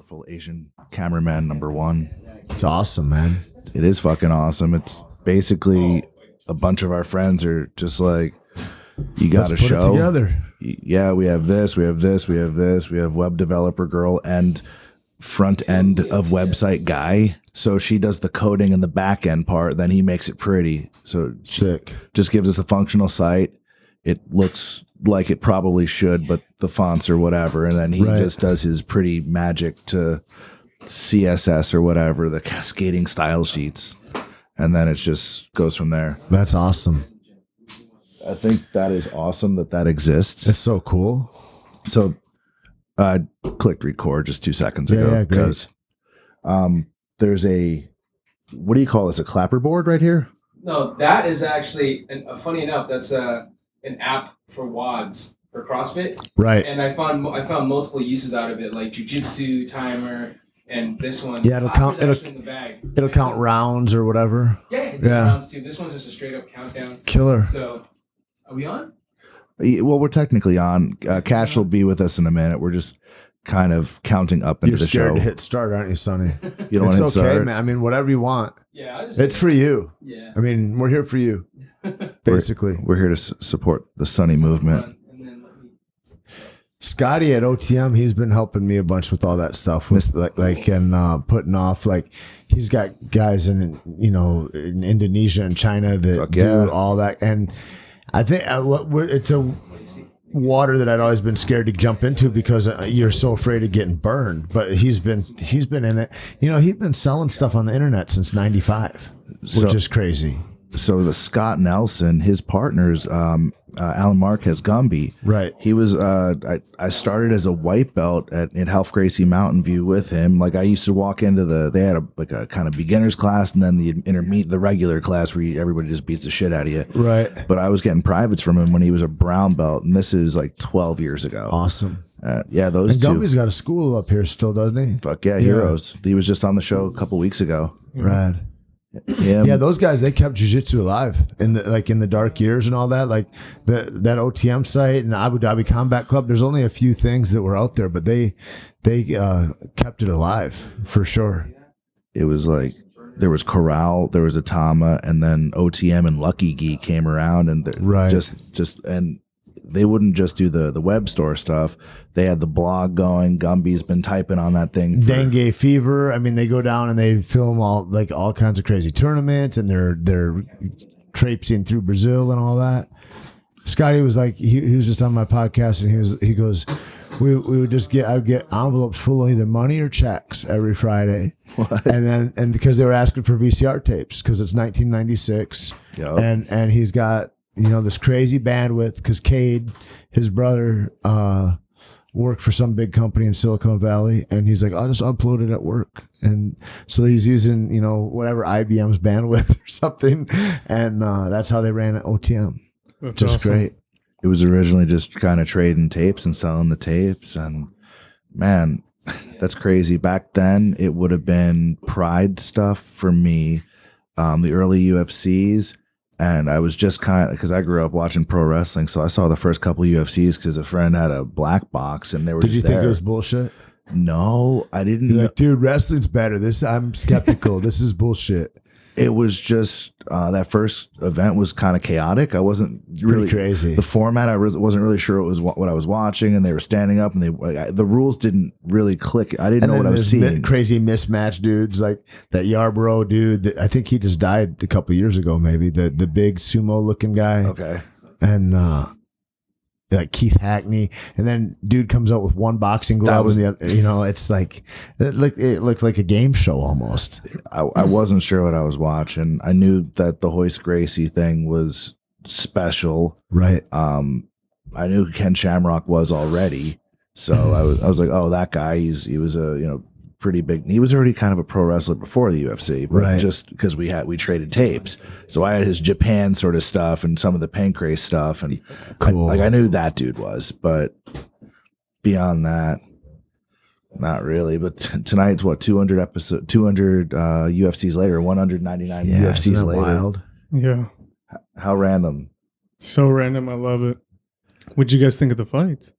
powerful Asian cameraman #1. It's awesome, man. It is fucking awesome. It's basically a bunch of our friends are just like, you got to show. Let's put it together. Yeah, we have this, we have this, we have this. We have web developer girl and front end of website guy. So she does the coding and the back end part. Then he makes it pretty. So Sick. just gives us a functional site. It looks like it probably should, but the fonts or whatever. And then he just does his pretty magic to CSS or whatever, the cascading style sheets. And then it just goes from there. That's awesome. I think that is awesome that exists. It's so cool. So I clicked record just 2 seconds ago because there's a, what do you call this? A clapper board right here? No, that is actually, funny enough, that's an app for WODs for CrossFit. Right. And I found multiple uses out of it, like jiu-jitsu timer and this one. Yeah, it'll count. It'll count rounds or whatever. Yeah, rounds too. This one's just a straight up countdown. Killer. So, are we on? Well, we're technically on. Cash will be with us in a minute. We're just kind of counting up into the show. You're scared to hit start, aren't you, Sonny? You don't want to hit start? It's okay, man. I mean, whatever you want. Yeah, it's for you. Yeah. I mean, we're here for you. Basically, we're here to support the Sunny movement. Scotty at OTM, he's been helping me a bunch with all that stuff, with and putting off. Like, he's got guys in Indonesia and China that do all that, and I think it's a water that I'd always been scared to jump into because you're so afraid of getting burned. But he's been in it. He's been selling stuff on the internet since '95, which is crazy. So the Scott Nelson, his partners, Alan Marquez Gumby. Right. He was, I started as a white belt at Half Gracie Mountain View with him. Like, I used to walk into they had a kind of beginner's class and then the regular class where everybody just beats the shit out of you. Right. But I was getting privates from him when he was a brown belt. And this is like 12 years ago. Awesome. Those and two. Gumby's got a school up here still, doesn't he? Fuck yeah, heroes. He was just on the show a couple weeks ago. Rad. Yeah. Yeah, those guys, they kept jiu-jitsu alive in the dark years and all that. Like that OTM site and Abu Dhabi Combat Club, there's only a few things that were out there, but they kept it alive for sure. It was like there was Corral, there was Atama, and then OTM and Lucky Geek came around and just and they wouldn't just do the web store stuff. They had the blog going. Gumby's been typing on that thing. Dengue fever. I mean, they go down and they film all kinds of crazy tournaments, and they're traipsing through Brazil and all that. Scotty was like, he was just on my podcast, and he goes, we would just I would get envelopes full of either money or checks every Friday. What? And because they were asking for VCR tapes because it's 1996, and he's got this crazy bandwidth because Cade, his brother, worked for some big company in Silicon Valley, and he's like, I'll just upload it at work. And so he's using, whatever IBM's bandwidth or something. And that's how they ran at OTM. That's just awesome. Great. It was originally just kind of trading tapes and selling the tapes. And man, that's crazy. Back then, it would have been Pride stuff for me, the early UFCs. And I was just because I grew up watching pro wrestling, so I saw the first couple UFCs because a friend had a black box and they were. Did you there. think it was bullshit? No, I didn't. You're like, dude, wrestling's better. I'm skeptical. This is bullshit. It was just that first event was kind of chaotic. I wasn't really crazy. The format, I wasn't really sure it was what I was watching, and they were standing up, and the rules didn't really click. I didn't know what I was seeing. Crazy mismatch dudes like that Yarborough dude. I think he just died a couple years ago, maybe the big sumo looking guy. Okay, and like Keith Hackney, and then dude comes out with one boxing glove and the other. It's like it looked like a game show almost. I wasn't sure what I was watching. I knew that the Hoist Gracie thing was special, right? I knew who Ken Shamrock was already, so I was like, oh, that guy. He was a pretty big. He was already kind of a pro wrestler before the UFC, but just because we traded tapes, so I had his Japan sort of stuff and some of the Pancrase stuff, and cool. I knew that dude was, but beyond that, not really. But tonight's what 200 UFCs later, 199 UFCs later. Wild. Yeah. How random. So random. I love it. What'd you guys think of the fights?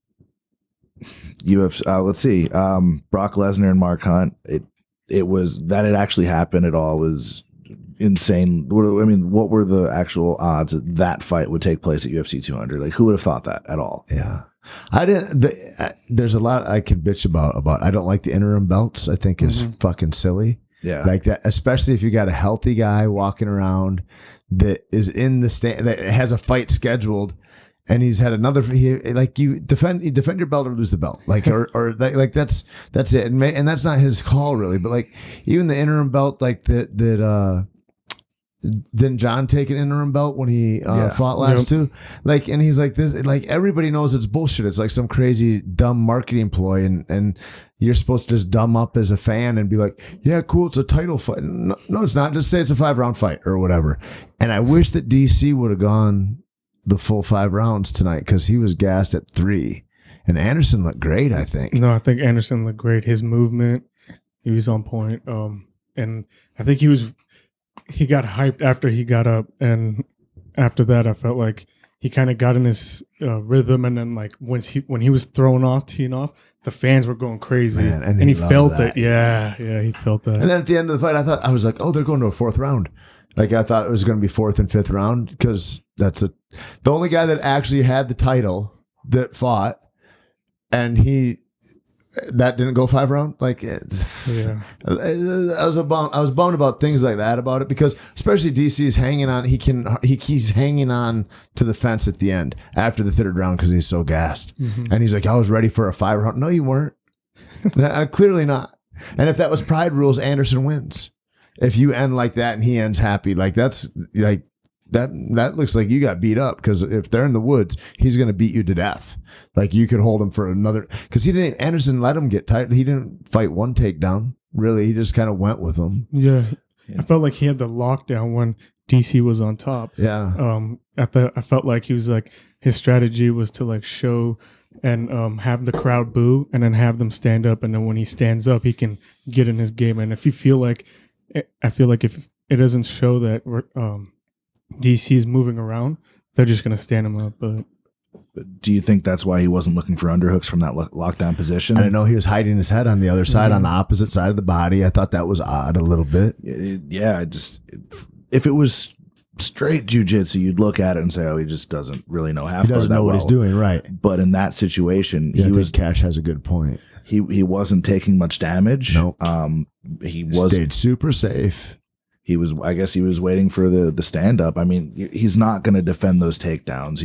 let's see. Brock Lesnar and Mark Hunt. It was that it actually happened at all was insane. What were the actual odds that fight would take place at UFC 200? Like, who would have thought that at all? Yeah. I didn't. There's a lot I could bitch about. I don't like the interim belts. I think is fucking silly. Yeah, like that, especially if you got a healthy guy walking around that is in the stand that has a fight scheduled, and he's had another. You defend your belt or lose the belt. Like or that's it. And that's not his call really. But like even the interim belt, like that. Didn't John take an interim belt when he fought last too? Like, and he's like this, like everybody knows it's bullshit. It's like some crazy dumb marketing ploy, and you're supposed to just dumb up as a fan and be like, yeah, cool, it's a title fight. No, it's not. Just say it's a 5-round fight or whatever. And I wish that DC would have gone the full 5 rounds tonight because he was gassed at 3, and Anderson looked great. I think. No, I think Anderson looked great. His movement, he was on point. And I think he got hyped after he got up, and after that I felt like he kind of got in his rhythm, and then like when he was teeing off, the fans were going crazy. Man, and he felt it. Yeah, he felt that. And then at the end of the fight, I was like, oh, they're going to a 4th round. Like I thought it was going to be 4th and 5th round because the only guy that actually had the title that fought, and that didn't go 5 round. Like, yeah, I was bummed about things like that about it because especially DC's hanging on. He's hanging on to the fence at the end after the 3rd round because he's so gassed, and he's like, I was ready for a 5 round. No, you weren't. Clearly not. And if that was Pride rules, Anderson wins. If you end like that and he ends happy, like that's like. That looks like you got beat up because if they're in the woods, he's going to beat you to death. Like you could hold him for another because Anderson let him get tight. He didn't fight one takedown really. He just kind of went with them. Yeah, I felt like he had the lockdown when DC was on top. Yeah. I felt like he was like his strategy was to like show and have the crowd boo and then have them stand up, and then when he stands up, he can get in his game. And if you feel like, I feel like if it doesn't show that we're DC is moving around, they're just going to stand him up. But do you think that's why he wasn't looking for underhooks from that lockdown position? I don't know. He was hiding his head on the other side, on the opposite side of the body. I thought that was odd a little bit. If it was straight jiu-jitsu, you'd look at it and say, oh, he just doesn't really know half. He doesn't know what he's doing, right? But in that situation, Cash has a good point. He wasn't taking much damage. No, he stayed super safe. I guess he was waiting for the stand up. I mean, he's not going to defend those takedowns.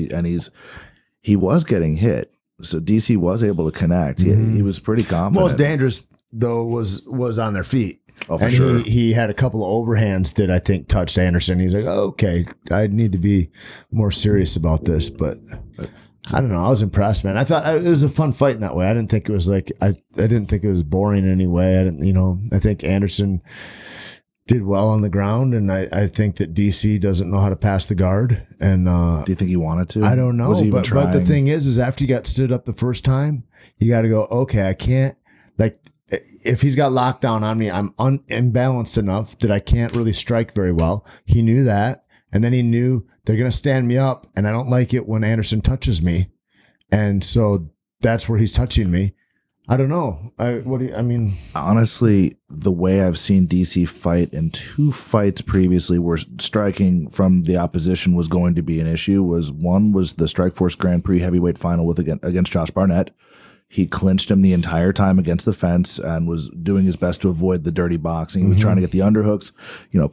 He was getting hit. So DC was able to connect. He was pretty confident. Most dangerous though was on their feet. Oh, for sure. He had a couple of overhands that I think touched Anderson. He's like, oh, okay, I need to be more serious about this. But I don't know. I was impressed, man. I thought it was a fun fight in that way. I didn't think it was like I didn't think it was boring in any way. I think Anderson did well on the ground, and I think that DC doesn't know how to pass the guard. And do you think he wanted to? I don't know. But the thing is after you got stood up the first time, you got to go, okay, I can't, like, if he's got lockdown on me, I'm imbalanced enough that I can't really strike very well. He knew that. And then he knew they're going to stand me up, and I don't like it when Anderson touches me. And so that's where he's touching me. I don't know. Honestly, the way I've seen DC fight in 2 fights previously where striking from the opposition was going to be an issue was the Strikeforce Grand Prix heavyweight final against Josh Barnett. He clinched him the entire time against the fence and was doing his best to avoid the dirty boxing. He was trying to get the underhooks,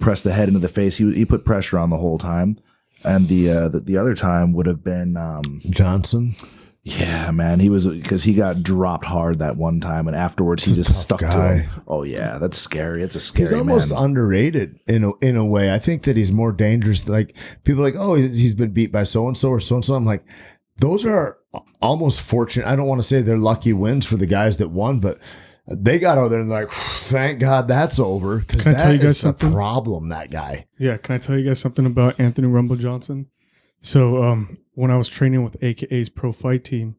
press the head into the face. He put pressure on the whole time. And the other time would have been Johnson. Yeah, man, because he got dropped hard that one time, and afterwards he just stuck to him. Oh yeah, that's scary. It's a scary. He's almost underrated in a way. I think that he's more dangerous. Like people are like, oh, he's been beat by so and so or so and so. I'm like, those are almost fortunate. I don't want to say they're lucky wins for the guys that won, but they got out there and like, thank God that's over, because that is a problem. That guy. Yeah, can I tell you guys something about Anthony Rumble Johnson? So when I was training with AKA's pro fight team,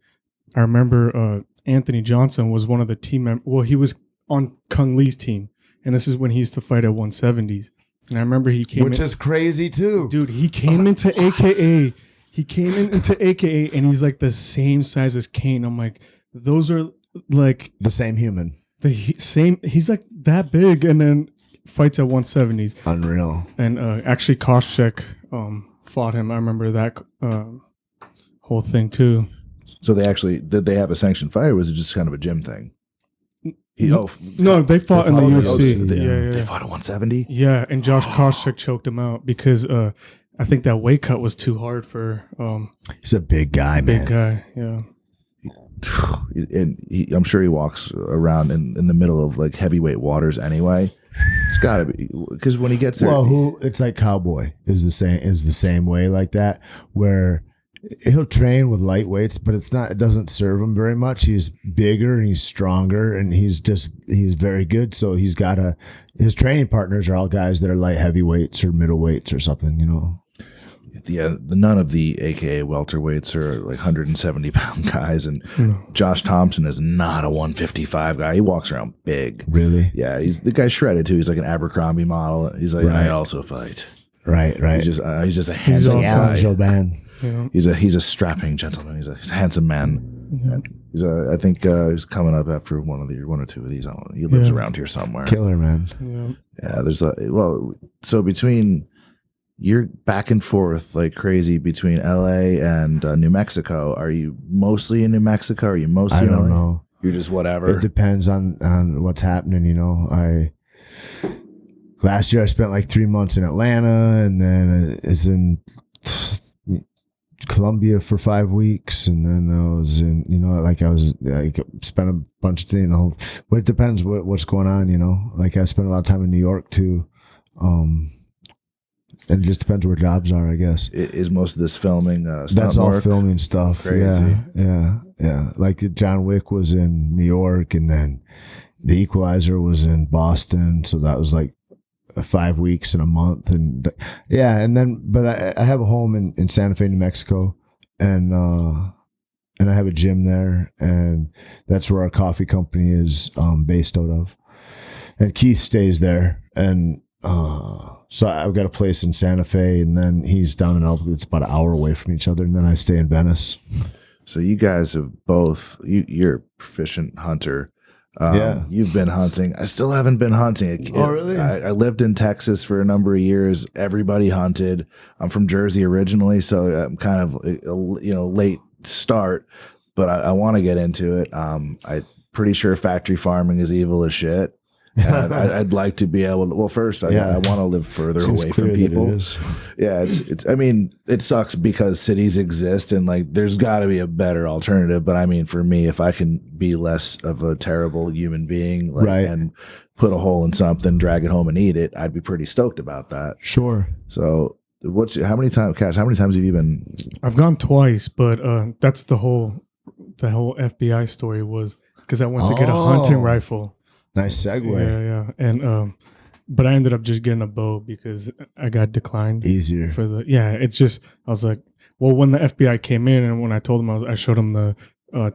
I remember Anthony Johnson was one of the team members. Well, he was on Kung Lee's team, and this is when he used to fight at 170s. And I remember he came Which is crazy too. Dude, he came into AKA. He came into AKA, and he's like the same size as Kane. I'm like, those are like the same human. Same. He's like that big, and then fights at 170s. Unreal. And actually, Koscheck fought him. I remember that whole thing too. So did they have a sanctioned fight, or was it just kind of a gym thing? No, they fought in the UFC. They fought at 170. Yeah, and Josh Koscheck choked him out because I think that weight cut was too hard for. He's a big guy, man. Big guy, yeah. And I'm sure he walks around in the middle of like heavyweight waters anyway. It's got to be because when he gets there, it's like Cowboy is the same way like that, where he'll train with lightweights, but it doesn't serve him very much. He's bigger and he's stronger and he's very good. So his training partners are all guys that are light heavyweights or middleweights or something, you know. Yeah, none of the AKA welterweights are like 170-pound guys, and Josh Thompson is not a 155 guy. He walks around big. Really? Yeah, the guy's shredded too. He's like an Abercrombie model. He's like, I also fight. Right. He's just a handsome guy. Yeah. He's a strapping gentleman. He's a handsome man. Yeah. I think he's coming up after one or two of these. He lives around here somewhere. Killer, man. Yeah. So between. You're back and forth like crazy between LA and New Mexico. Are you mostly in New Mexico? Are you mostly I in don't LA? know. You're just whatever. It depends on what's happening, you know. Last year I spent like 3 months in Atlanta, and then it's in Colombia for 5 weeks, and then I was in, you know, I spent a bunch of things, you know. But it depends what's going on, you know. Like I spent a lot of time in New York too. And it just depends where jobs are, I guess. Is most of this filming That's all filming stuff. Crazy. Yeah. Like John Wick was in New York, and then The Equalizer was in Boston. So that was like 5 weeks in a month. And but I have a home in Santa Fe, New Mexico, and I have a gym there, and that's where our coffee company is based out of. And Keith stays there, and so I've got a place in Santa Fe, and then he's down in Elk. It's about an hour away from each other, and then I stay in Venice. So you guys have both. You're a proficient hunter. You've been hunting. I still haven't been hunting. Oh, really? I lived in Texas for a number of years. Everybody hunted. I'm from Jersey originally, so I'm kind of late start, but I want to get into it. I'm pretty sure factory farming is evil as shit. And I'd like to be able to. Well, first, I want to live further away from people. Yeah, it's. I mean, it sucks because cities exist, and like, there's got to be a better alternative. But I mean, for me, if I can be less of a terrible human being, and put a hole in something, drag it home, and eat it, I'd be pretty stoked about that. Sure. So, how many times have you been? I've gone twice, but that's the whole FBI story was because I went to get a hunting rifle. Nice segue. Yeah. And but I ended up just getting a bow because I got declined. Easier. It's just, I was like, well, when the FBI came in and when I told them, I showed them the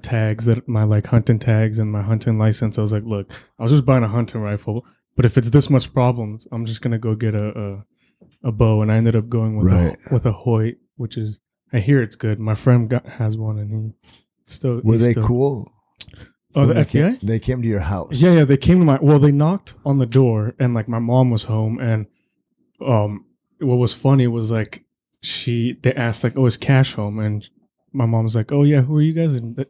tags, that my like hunting tags and my hunting license. I was like, look, I was just buying a hunting rifle, but if it's this much problems, I'm just gonna go get a bow. And I ended up going with a Hoyt, which is, I hear it's good. My friend has one, and he still. Were they cool? Oh, the FBI? They came to your house. Yeah, they came to they knocked on the door, and like my mom was home, and what was funny was like they asked like, oh, is Cash home? And my mom was like, oh yeah, who are you guys? And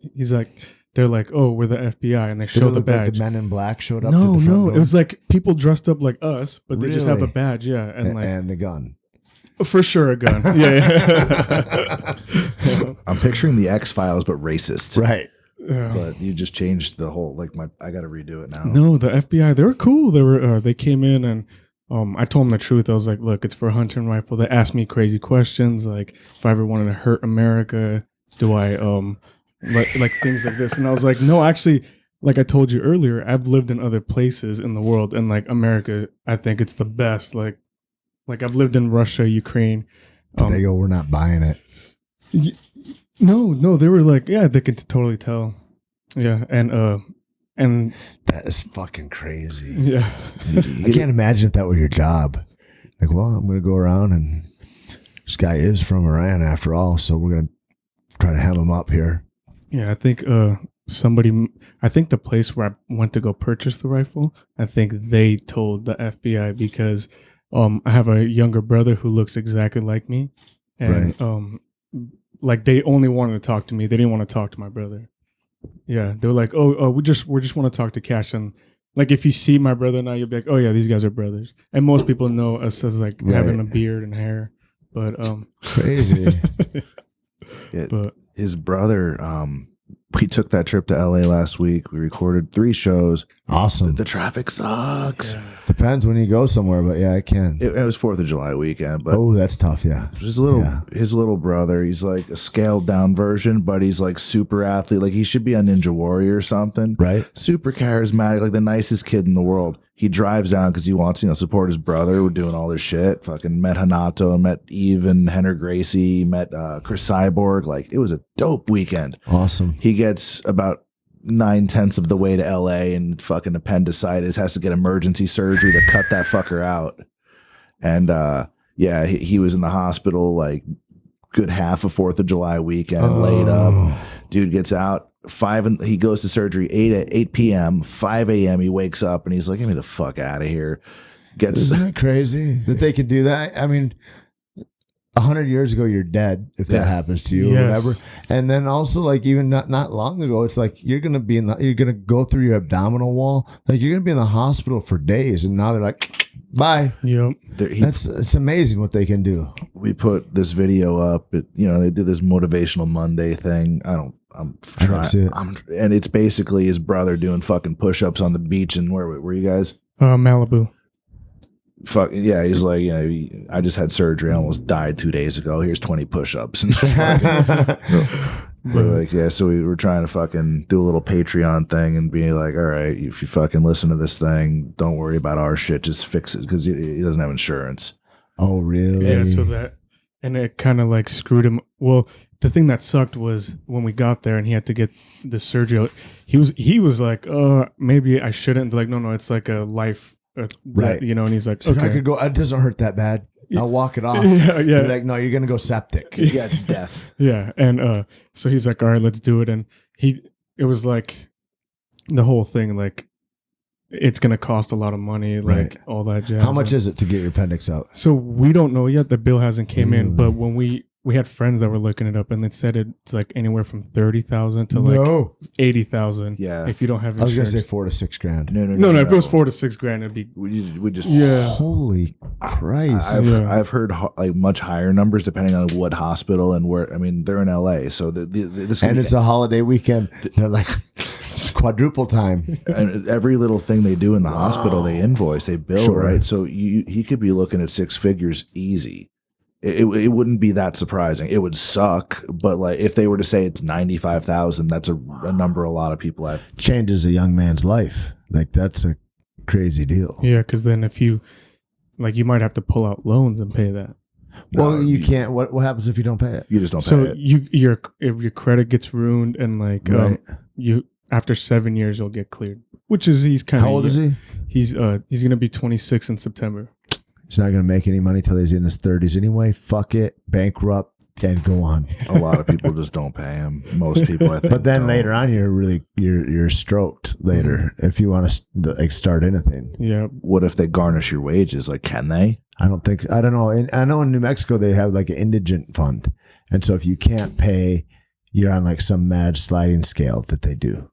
they're like, oh, we're the FBI, and they showed the badge. Like the Men in Black showed up. No, it was like people dressed up like us, but they just have a badge, and a gun. For sure, a gun. Yeah. I'm picturing the X-Files, but racist. Right. Yeah. But you just changed the whole, I got to redo it now. No, the FBI, they were cool. They came in, and I told them the truth. I was like, look, it's for a hunting rifle. They asked me crazy questions, like if I ever wanted to hurt America, do I like things like this. And I was like, no, actually, like I told you earlier, I've lived in other places in the world, and like America, I think it's the best. Like I've lived in Russia, Ukraine. They go, we're not buying it. No, they were like, yeah, they could totally tell. Yeah, and that is fucking crazy. Yeah. I can't imagine if that were your job. Like, well, I'm going to go around, and this guy is from Iran after all, so we're going to try to hem him up here. Yeah, I think somebody, I think the place where I went to go purchase the rifle, I think they told the FBI because I have a younger brother who looks exactly like me, and like they only wanted to talk to me. They didn't want to talk to my brother. Yeah, they were like, oh, we just want to talk to Cash. And like, if you see my brother now, you'll be like, oh yeah, these guys are brothers. And most people know us as like having a beard and hair, but crazy. But his brother, we took that trip to LA last week. We recorded 3 shows. Awesome. The traffic sucks. Yeah. Depends when you go somewhere, but yeah, I can. It was 4th of July weekend, but that's tough. Yeah, his little brother. He's like a scaled down version, but he's like super athlete. Like he should be on Ninja Warrior or something. Right. Super charismatic, like the nicest kid in the world. He drives down because he wants, support his brother. We're doing all this shit. Fucking met Hanato, met Eve and Henner Gracie, met Chris Cyborg. Like it was a dope weekend. Awesome. He gets about 9/10 of the way to LA and fucking appendicitis, has to get emergency surgery to cut that fucker out. And he was in the hospital like good half of 4th of July weekend, laid up. Dude gets out. He goes to surgery 8 p.m. 5 a.m. he wakes up and he's like, get me the fuck out of here. Isn't it crazy that they could do that? I mean, 100 years ago you're dead if that happens to you or whatever. And then also like even not long ago, it's like you're gonna go through your abdominal wall, like you're gonna be in the hospital for days, and now they're like, bye. Yep. It's amazing what they can do. We put this video up. They do this motivational Monday thing. I'm trying, and it's basically his brother doing fucking push-ups on the beach. And where were you guys? Malibu. Fuck yeah, he's like, I just had surgery. I almost died 2 days ago. Here's 20 push-ups. And we're like, so we were trying to fucking do a little Patreon thing and be like, all right, if you fucking listen to this thing, don't worry about our shit. Just fix it because he doesn't have insurance. Oh, really? Yeah, and it kind of like screwed him. Well, the thing that sucked was when we got there and he had to get the surgery. He was like, maybe I shouldn't. Like, no, it's like a life. Right. And he's like, so okay. I could go, it doesn't hurt that bad. I'll walk it off. Yeah. Like, no, you're going to go septic. Yeah, it's death. Yeah. And so he's like, all right, let's do it. And it was like the whole thing, like, it's going to cost a lot of money, like all that jazz. How much is it to get your appendix out? So we don't know yet. The bill hasn't came in, but when we had friends that were looking it up, and it said it's like anywhere from 30,000 to like 80,000. Yeah, if you don't have insurance. I was gonna say $4 to $6 grand. No. If it was $4 to $6 grand, it'd be. We just Holy Christ! I've heard like much higher numbers depending on what hospital and where. I mean, they're in LA, so this and it's a holiday weekend. They're like it's quadruple time. And every little thing they do in the hospital, they invoice, they bill, right? So he could be looking at 6 figures easy. It wouldn't be that surprising. It would suck, but like if they were to say it's 95,000, that's a number a lot of people have. Changes a young man's life. Like that's a crazy deal. Yeah, because then if you you might have to pull out loans and pay that. Well, you can't. What happens if you don't pay it? You just don't pay so it. your credit gets ruined, and like you after 7 years you'll get cleared. Which is he's kind of how old is he? He's gonna be 26 in September. He's not going to make any money till he's in his 30s anyway. Fuck it. Bankrupt and go on. A lot of people just don't pay him. Most people, I think. But then later on, you're stroked later if you want to like start anything. Yeah. What if they garnish your wages? Like, can they? I don't think. I don't know. I know in New Mexico they have like an indigent fund, and so if you can't pay, you're on like some mad sliding scale that they do.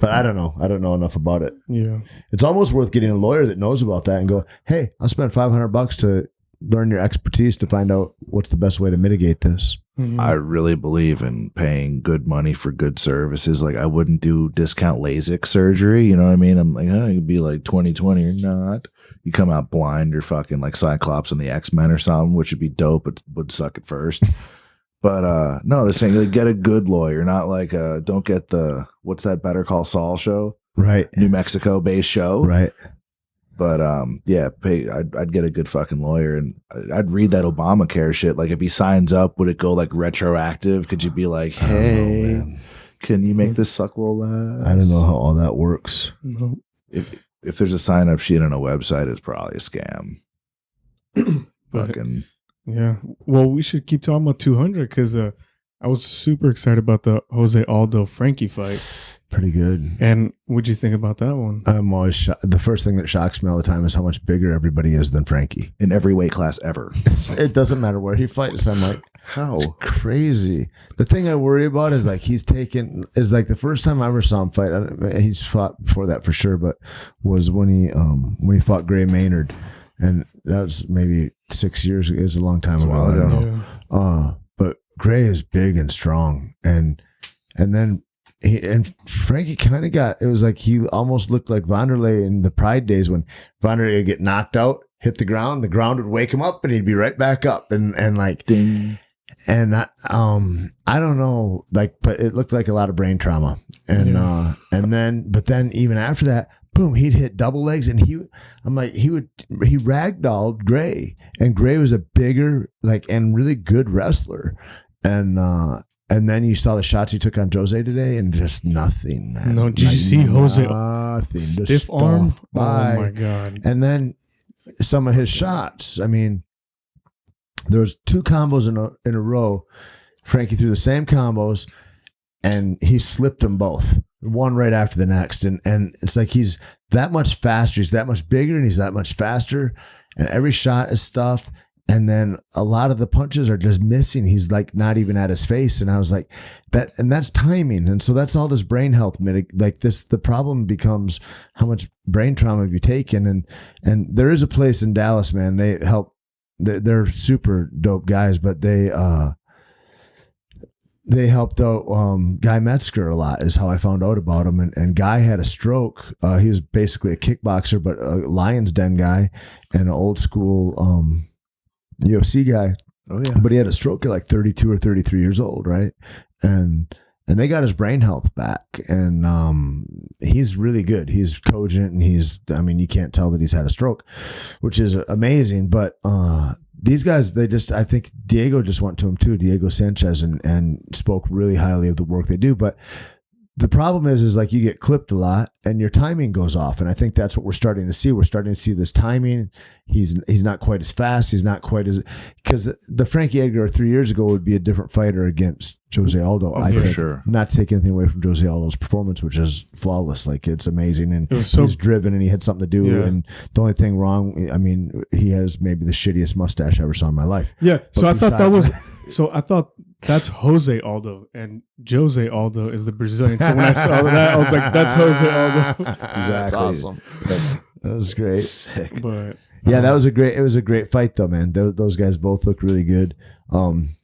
But I don't know. I don't know enough about it. Yeah. It's almost worth getting a lawyer that knows about that and go, hey, I'll spend $500 to learn your expertise to find out what's the best way to mitigate this. Mm-hmm. I really believe in paying good money for good services. Like I wouldn't do discount LASIK surgery. You know what I mean? I'm like, you'd be like 20/20 or not. You come out blind, you're fucking like Cyclops and the X-Men or something, which would be dope, but would suck at first. But no, they're saying like, get a good lawyer, not like don't get the what's that Better Call Saul show, right? New Mexico based show, right? But pay. I'd get a good fucking lawyer, and I'd read that Obamacare shit. Like if he signs up, would it go like retroactive? Could you be like, hey, can you make this suck a little less? I don't know how all that works. No. If there's a sign up sheet on a website, it's probably a scam. Fucking. Yeah. Well, we should keep talking about 200 because I was super excited about the Jose Aldo Frankie fight. Pretty good. And what'd you think about that one? I'm always the first thing that shocks me all the time is how much bigger everybody is than Frankie in every weight class ever. It doesn't matter where he fights. I'm like, how crazy. The thing I worry about is like the first time I ever saw him fight. He's fought before that for sure, but was when he fought Gray Maynard, and that was maybe 6 years ago. It was a long time ago. I don't know. But Gray is big and strong, and then. Frankie kind of it was like he almost looked like Vanderlei in the Pride days when Vanderlei would get knocked out, hit the ground would wake him up and he'd be right back up and like ding. And I don't know, like, but it looked like a lot of brain trauma. And but then even after that, boom, he'd hit double legs and he ragdolled Gray, and Gray was a bigger, like, and really good wrestler. And then you saw the shots he took on Jose today, and just nothing, man. No, did you see Jose? Nothing. Stiff arm? By. Oh, my God. And then some of his shots. I mean, there was 2 combos in a row. Frankie threw the same combos, and he slipped them both, one right after the next. And it's like he's that much faster. He's that much bigger, and he's that much faster. And every shot is stuff. And then a lot of the punches are just missing. He's like not even at his face. And I was like, that's timing. And so that's all this brain health. The problem becomes how much brain trauma have you taken? And there is a place in Dallas, man. They help. They're super dope guys, but they helped out Guy Metzger a lot, is how I found out about him. And Guy had a stroke. He was basically a kickboxer, but a Lion's Den guy and an old school UFC guy. Oh yeah. But he had a stroke at like 32 or 33 years old, right? And they got his brain health back, and he's really good. He's cogent, and you can't tell that he's had a stroke, which is amazing. But these guys, I think Diego just went to him too, Diego Sanchez, and spoke really highly of the work they do. But the problem is like you get clipped a lot and your timing goes off. And I think that's what we're starting to see. We're starting to see this timing. He's not quite as fast. He's not quite as, because the Frankie Edgar 3 years ago would be a different fighter against Jose Aldo. I think, sure. Not to take anything away from Jose Aldo's performance, which is flawless. Like, it's amazing. And he's driven and he had something to do. Yeah. And the only thing wrong, he has maybe the shittiest mustache I ever saw in my life. Yeah. So I thought that's Jose Aldo, and Jose Aldo is the Brazilian. So when I saw that, I was like, that's Jose Aldo. Exactly. That's awesome. That was great. Sick. But yeah, it was a great fight though, man. Those guys both look really good. And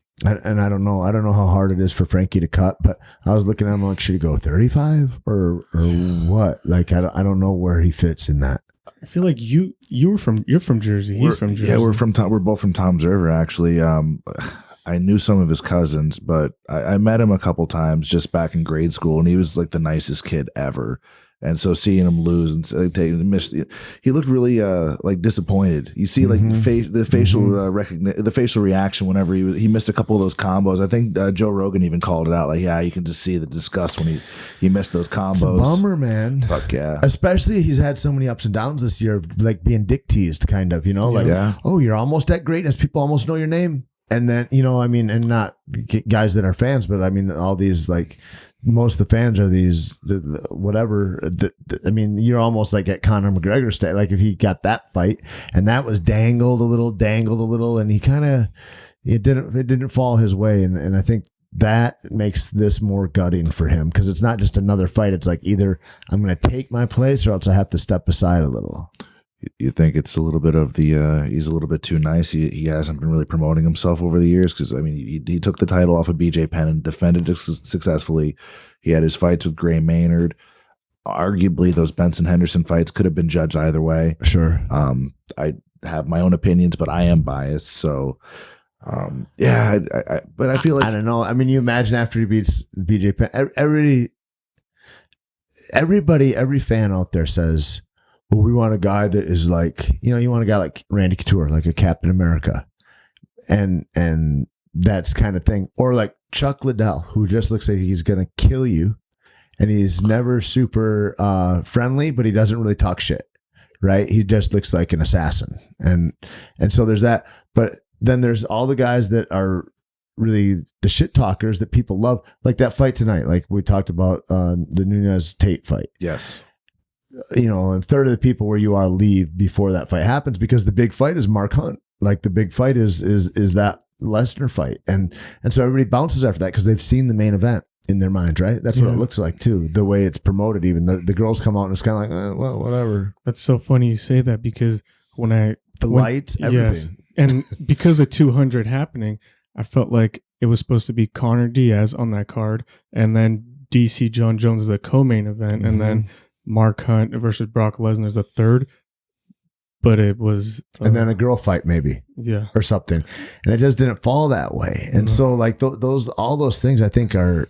I don't know how hard it is for Frankie to cut, but I was looking at him like, should he go 35 or what? Like, I don't know where he fits in that. I feel like you're from Jersey. He's from Jersey. Yeah, we're both from Tom's River, actually. I knew some of his cousins, but I met him a couple times just back in grade school, and he was like the nicest kid ever. And so seeing him lose and he looked really like disappointed. You see, like the facial reaction whenever he missed a couple of those combos. I think Joe Rogan even called it out. Like, yeah, you can just see the disgust when he missed those combos. It's a bummer, man. Fuck yeah. Especially he's had so many ups and downs this year, like being dick teased, kind of. Oh, you're almost at greatness. People almost know your name. And then, and not guys that are fans, but all these, like, most of the fans are these, whatever. You're almost like at Conor McGregor state. Like, if he got that fight and that was dangled a little, and he kind of, it didn't fall his way. And I think that makes this more gutting for him, because it's not just another fight. It's like, either I'm going to take my place or else I have to step aside a little. You think it's a little bit of he's a little bit too nice. He hasn't been really promoting himself over the years, because he took the title off of BJ Penn and defended it successfully. He had his fights with Gray Maynard. Arguably, those Benson Henderson fights could have been judged either way. Sure. I have my own opinions, but I am biased. So, but I feel like, I don't know. You imagine after he beats BJ Penn, every fan out there says, well, we want a guy that is like, you want a guy like Randy Couture, like a Captain America, and that's kind of thing. Or like Chuck Liddell, who just looks like he's going to kill you, and he's never super friendly, but he doesn't really talk shit, right? He just looks like an assassin. And so there's that. But then there's all the guys that are really the shit talkers that people love, like that fight tonight, like we talked about the Nunez Tait fight. Yes. You know, a third of the people where you are leave before that fight happens because the big fight is Mark Hunt. Like the big fight is that Lesnar fight, and so everybody bounces after that because they've seen the main event in their mind, right? That's what it looks like too. The way it's promoted, even the girls come out and it's kind of like, well, whatever. That's so funny you say that because the lights, everything, and because of 200 happening, I felt like it was supposed to be Conor Diaz on that card, and then DC John Jones is the co-main event, and then Mark Hunt versus Brock Lesnar is the third. But it was, and then a girl fight maybe, or something, and it just didn't fall that way. And so, like all those things, I think are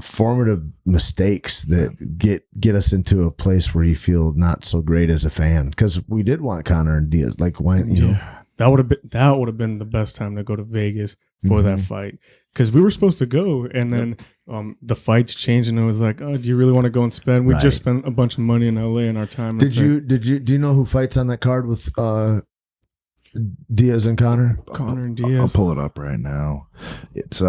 formative mistakes that get us into a place where you feel not so great as a fan, because we did want Conor and Diaz. Like, why, you know, that would have been the best time to go to Vegas for that fight, because we were supposed to go, and then the fights changed, and it was like, oh, do you really want to go and spend? We just spent a bunch of money in LA and our time. Do you know who fights on that card with Diaz and Conor? Conor and Diaz. I'll pull it up right now. It's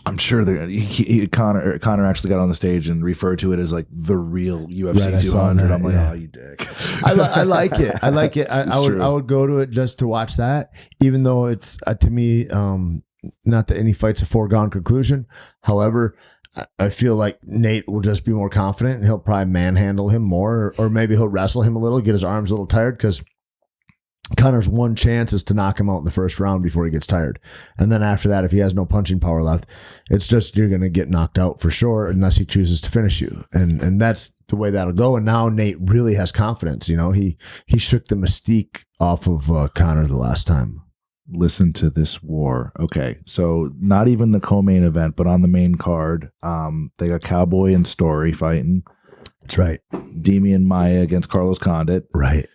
I'm sure Conor actually got on the stage and referred to it as like the real UFC 200. I'm like, oh, you dick. I like it. I like it. I would go to it just to watch that, even though it's to me, not that any fight's a foregone conclusion. However, I feel like Nate will just be more confident and he'll probably manhandle him more, or maybe he'll wrestle him a little, get his arms a little tired, because Conor's one chance is to knock him out in the first round before he gets tired. And then after that, if he has no punching power left, it's just you're going to get knocked out for sure unless he chooses to finish you. And that's the way that'll go. And now Nate really has confidence. You know, he shook the mystique off of Conor the last time. Listen to this war. Okay, so not even the co-main event, but on the main card, they got Cowboy and Story fighting. That's right. Demian Maia against Carlos Condit. Right.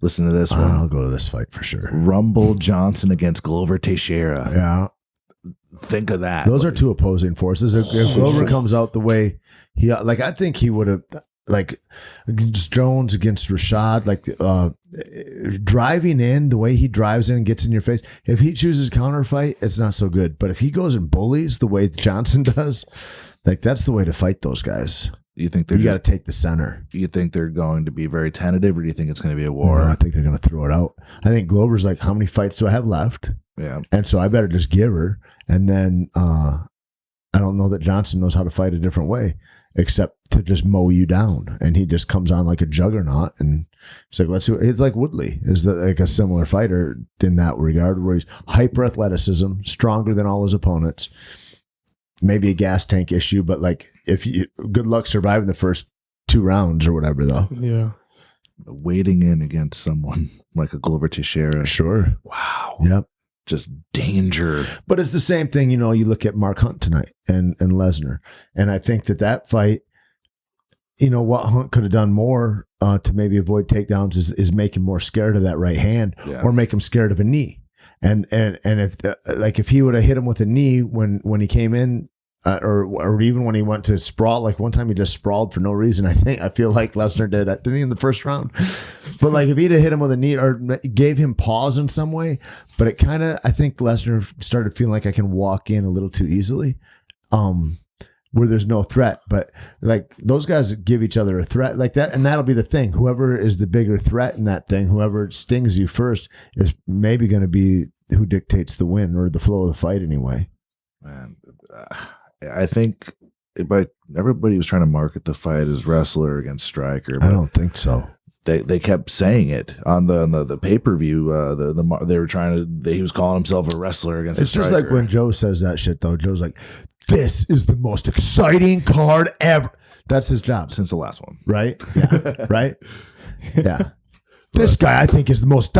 Listen to this one. I'll go to this fight for sure. Rumble Johnson against Glover Teixeira. Yeah. Think of that. Those are two opposing forces. If Glover comes out the way I think he would have, like Jones against Rashad, like driving in the way he drives in and gets in your face. If he chooses counter fight, it's not so good. But if he goes and bullies the way Johnson does, like that's the way to fight those guys. You think you got to take the center? Do you think they're going to be very tentative, or do you think it's going to be a war? No, I think they're going to throw it out. I think Glover's like, how many fights do I have left? Yeah. And so I better just give her. And then I don't know that Johnson knows how to fight a different way, except to just mow you down. And he just comes on like a juggernaut. And it's like, let's see. It's like Woodley is like a similar fighter in that regard, where he's hyper athleticism, stronger than all his opponents. Maybe a gas tank issue, but like good luck surviving the first 2 rounds or whatever, though. Yeah. Wading in against someone like a Glover Teixeira. Sure. Wow. Yep. Just danger. But it's the same thing, you know, you look at Mark Hunt tonight and Lesnar. And I think that fight, you know, what Hunt could have done more to maybe avoid takedowns is make him more scared of that right hand, or make him scared of a knee. And if he would have hit him with a knee when he came in, or even when he went to sprawl, like one time he just sprawled for no reason. I feel like Lesnar didn't he in the first round, but like if he'd have hit him with a knee or gave him pause in some way, but it kind of, I think Lesnar started feeling like I can walk in a little too easily, where there's no threat. But like those guys give each other a threat like that, and that'll be the thing. Whoever is the bigger threat in that thing, whoever stings you first, is maybe going to be who dictates the win or the flow of the fight anyway. Man, I think everybody was trying to market the fight as wrestler against striker. I don't think so. They kept saying it on the pay-per-view. They were trying to. He was calling himself a wrestler against. It's just like when Joe says that shit though. Joe's like, "This is the most exciting card ever." That's his job since the last one, right? Yeah, right. Yeah, this guy I think is the most.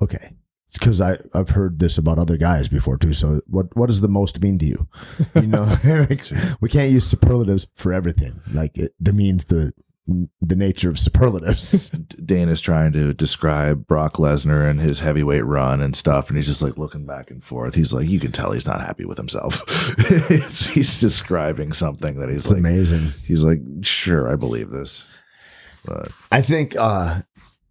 Okay, because I've heard this about other guys before too. So what does the most mean to you? You know, like, we can't use superlatives for everything. Like it demeans the nature of superlatives. Dana's trying to describe Brock Lesnar and his heavyweight run and stuff, and he's just like looking back and forth. He's like, you can tell he's not happy with himself. He's describing something that he's amazing. He's like, sure, I believe this. But I think I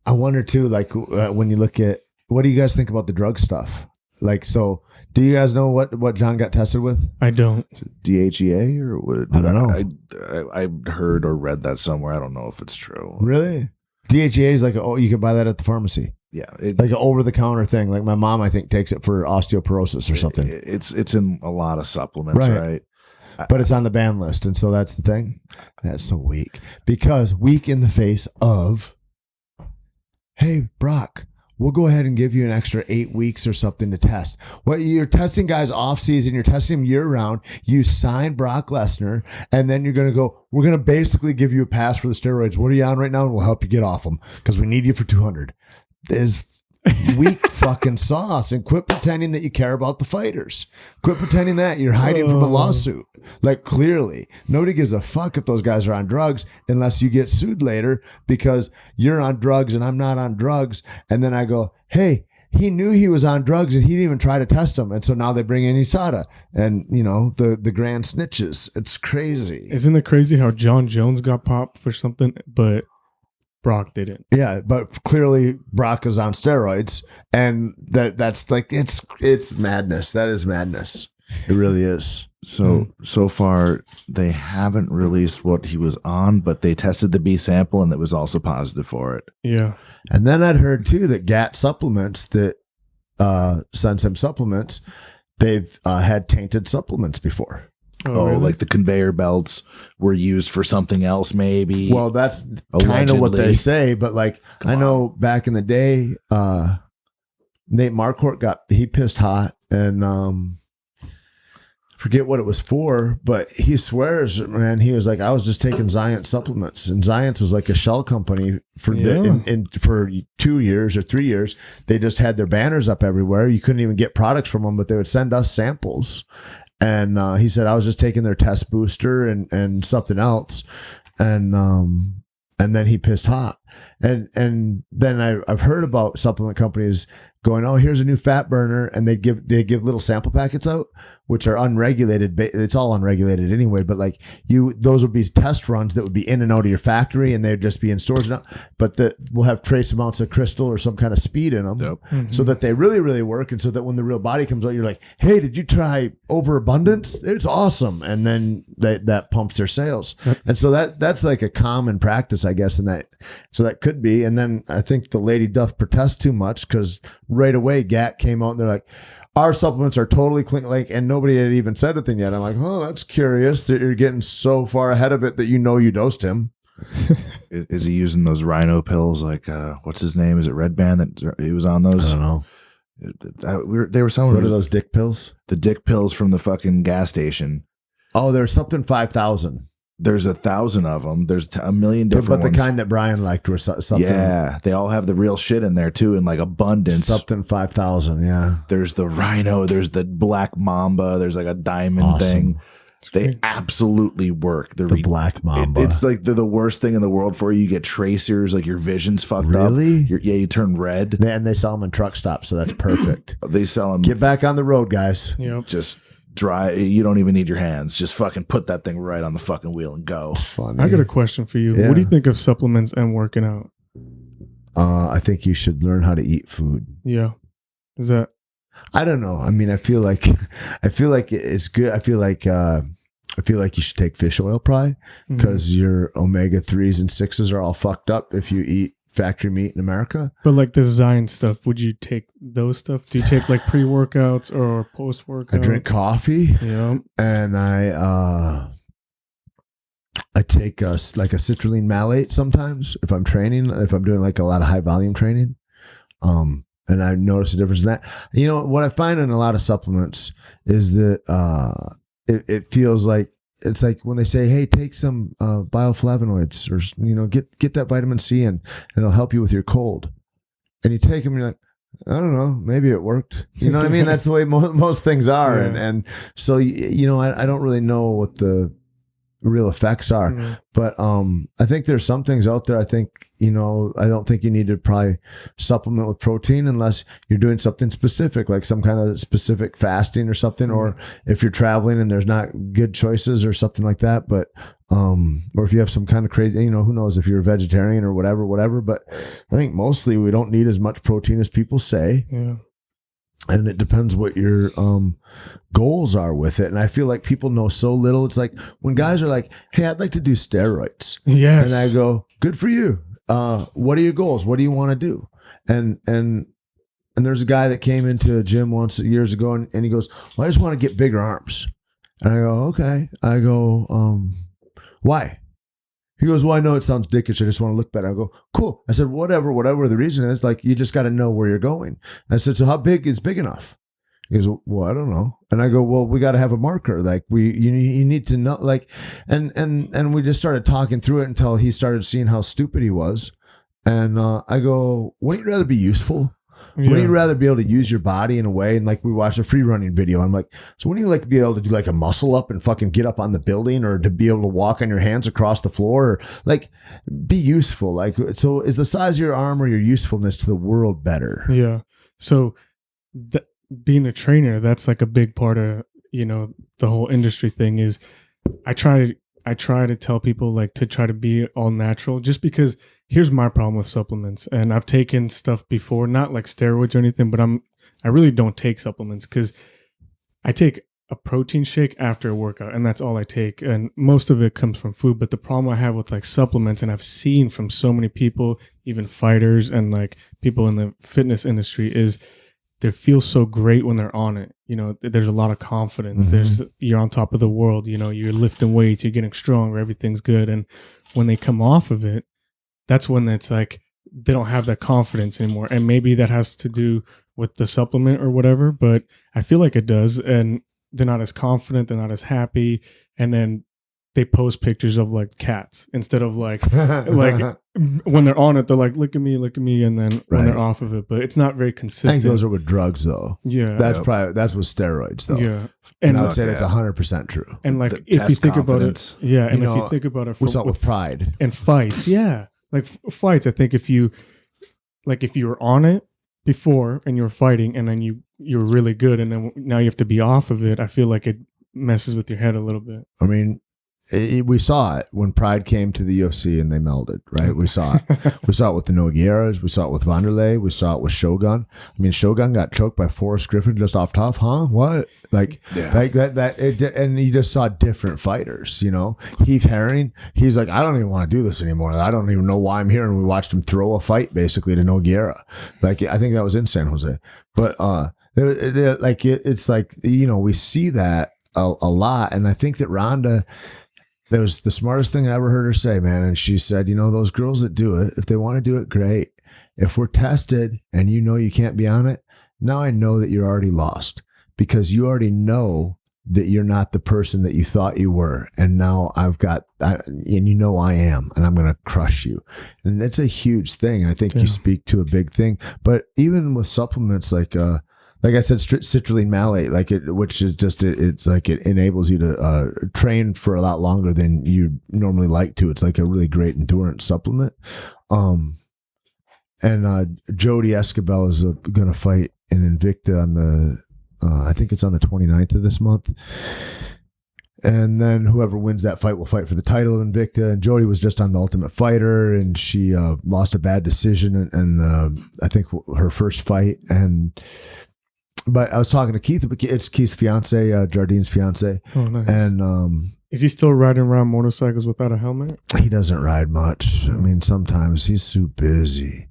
wonder too, like when you look at, what do you guys think about the drug stuff? Like, so do you guys know what John got tested with? I don't. DHEA or what? I don't know. I heard or read that somewhere. I don't know if it's true. Really? DHEA is like, you can buy that at the pharmacy. Yeah. Like an over-the-counter thing. Like my mom, I think, takes it for osteoporosis or something. It's in a lot of supplements, right? But it's on the ban list. And so that's the thing. That's so weak. Because weak in the face of, hey, Brock, we'll go ahead and give you an extra 8 weeks or something to test. What you're testing guys off season, you're testing them year round. You sign Brock Lesnar, and then you're going to go, we're going to basically give you a pass for the steroids. What are you on right now? And we'll help you get off them because we need you for 200. There's weak fucking sauce, and quit pretending that you care about the fighters. Quit pretending that you're hiding from a lawsuit. Like, clearly nobody gives a fuck if those guys are on drugs unless you get sued later because you're on drugs and I'm not on drugs. And then I go, hey, he knew he was on drugs and he didn't even try to test him. And so now they bring in USADA and, you know, the grand snitches. It's crazy. Isn't it crazy how John Jones got popped for something, but Brock didn't? Yeah, but clearly Brock is on steroids, and that's like it's madness. That is madness. It really is. So far they haven't released what he was on, but they tested the B sample and it was also positive for it. Yeah. And then I'd heard too that GAT supplements that sends him supplements, they've had tainted supplements before. Oh, really? like the conveyor belts were used for something else, maybe. Well, that's kind of what they say, but like I know back in the day, Nate Marquardt he pissed hot and forget what it was for, but he swears, man, he was like, I was just taking Zions supplements, and Zions was like a shell company for for 2 years or 3 years. They just had their banners up everywhere. You couldn't even get products from them, but they would send us samples. And he said, I was just taking their test booster and something else. And then he pissed hot. And then I've heard about supplement companies going, oh, here's a new fat burner. And they give little sample packets out, which are unregulated. It's all unregulated anyway. But like those would be test runs that would be in and out of your factory, and they'd just be in stores. But that will have trace amounts of crystal or some kind of speed in them. Yep. Mm-hmm. So that they really, really work. And so that when the real body comes out, you're like, hey, did you try overabundance? It's awesome. And then that pumps their sales. Yep. And so that's like a common practice, I guess. So that could be. And then I think the lady doth protest too much, because right away GAT came out and they're like, our supplements are totally clean, like, and nobody had even said anything yet. I'm like, oh, that's curious that you're getting so far ahead of it that you know you dosed him. Is he using those rhino pills? Like, what's his name? Is it Red Band that he was on those? I don't know. They were selling. What are those dick pills? The dick pills from the fucking gas station. Oh, there's something 5,000. There's 1,000 of them. There's a million different but the ones. kind that Brian liked were something. Yeah, they all have the real shit in there too, in like abundance. Something 5,000. Yeah. There's the rhino. There's the black mamba. There's like a diamond thing. They absolutely work. The black mamba. It's like the worst thing in the world for you. You get tracers, like your vision's fucked up. Really? You turn red. And they sell them in truck stops, so that's perfect. They sell them. Get back on the road, guys. Yep. Just dry. You don't even need your hands. Just fucking put that thing right on the fucking wheel and go. It's funny. I got a question for you. Yeah. What do you think of supplements and working out? I think you should learn how to eat food. Yeah. Is that? I don't know. I mean, I feel like it's good. I feel like you should take fish oil probably, because your omega-3s and 6s are all fucked up if you eat factory meat in America. But like design stuff, would you take those stuff? Do you take like pre-workouts or post-workout? I drink coffee. Yeah. And I take like a citrulline malate sometimes if I'm training, if I'm doing like a lot of high volume training. And I notice a difference in that. You know, what I find in a lot of supplements is that it feels like, it's like when they say, hey, take some bioflavonoids, or, you know, get that vitamin C in, and it'll help you with your cold. And you take them and you're like, I don't know, maybe it worked. You know what I mean? That's the way most things are. Yeah. And so, you know, I don't really know what the real effects are. Mm-hmm. But I think there's some things out there. I think, you know, I don't think you need to probably supplement with protein unless you're doing something specific, like some kind of specific fasting or something, or if you're traveling and there's not good choices or something like that. But or if you have some kind of crazy, you know, who knows if you're a vegetarian or whatever. But I think mostly we don't need as much protein as people say. Yeah. And it depends what your goals are with it. And I feel like people know so little. It's like when guys are like, hey, I'd like to do steroids. Yes. And I go, good for you. What are your goals? What do you want to do? And there's a guy that came into a gym once years ago and he goes, well, I just want to get bigger arms. And I go, okay. I go, why? He goes, well, I know it sounds dickish. I just want to look better. I go, cool. I said, whatever the reason is, like, you just got to know where you're going. And I said, so how big is big enough? He goes, well, I don't know. And I go, well, we got to have a marker. Like you need to know, like, and we just started talking through it until he started seeing how stupid he was. And I go, wouldn't you rather be useful? Yeah. Wouldn't you rather be able to use your body in a way? And like we watched a free running video. I'm like, so wouldn't you like to be able to do like a muscle up and fucking get up on the building, or to be able to walk on your hands across the floor, or like be useful? Like, so is the size of your arm or your usefulness to the world better? Yeah. So being a trainer, that's like a big part of, the whole industry thing is I try to tell people like to try to be all natural, just because here's my problem with supplements. And I've taken stuff before, not like steroids or anything, but I really don't take supplements because I take a protein shake after a workout and that's all I take. And most of it comes from food. But the problem I have with like supplements, and I've seen from so many people, even fighters and like people in the fitness industry, is they feel so great when they're on it. There's a lot of confidence. Mm-hmm. You're on top of the world. You're lifting weights, you're getting stronger, everything's good. And when they come off of it, that's when it's like they don't have that confidence anymore. And maybe that has to do with the supplement or whatever, but I feel like it does. And they're not as confident, they're not as happy. And then they post pictures of like cats instead of like when they're on it, they're like, look at me. And then when they're off of it, but it's not very consistent. I think those are with drugs though. Yeah. That's with steroids though. Yeah. And I would say that's 100% true. And like, if you think about it, yeah. And if you think about it, we saw it with pride and fights. Yeah. Like fights. I think if you were on it before and you were fighting and then you're really good. And then now you have to be off of it. I feel like it messes with your head a little bit. I mean, we saw it when Pride came to the UFC and they melded, right? We saw it. We saw it with the Nogueiras. We saw it with Wanderlei. We saw it with Shogun. I mean, Shogun got choked by Forrest Griffin just off top, huh? What? Like that, and you just saw different fighters, Heath Herring, he's like, I don't even want to do this anymore. I don't even know why I'm here. And we watched him throw a fight basically to Nogueira. Like, I think that was in San Jose. But it's like, we see that a lot. And I think that Ronda, that was the smartest thing I ever heard her say, man. And she said, those girls that do it, if they want to do it, great. If we're tested and you can't be on it, now I know that you're already lost, because you already know that you're not the person that you thought you were. And now I am, and I'm going to crush you. And it's a huge thing. I think you speak to a big thing. But even with supplements like I said, citrulline malate, which is just, it's like it enables you to train for a lot longer than you normally like to. It's like a really great endurance supplement. And Jody Escobel is going to fight in Invicta on I think it's on the 29th of this month. And then whoever wins that fight will fight for the title of Invicta. And Jody was just on The Ultimate Fighter, and she lost a bad decision, and I think her first fight. But I was talking to Keith. It's Keith's fiance, Jardine's fiance. Oh, nice. And is he still riding around motorcycles without a helmet? He doesn't ride much. I mean, sometimes he's so busy.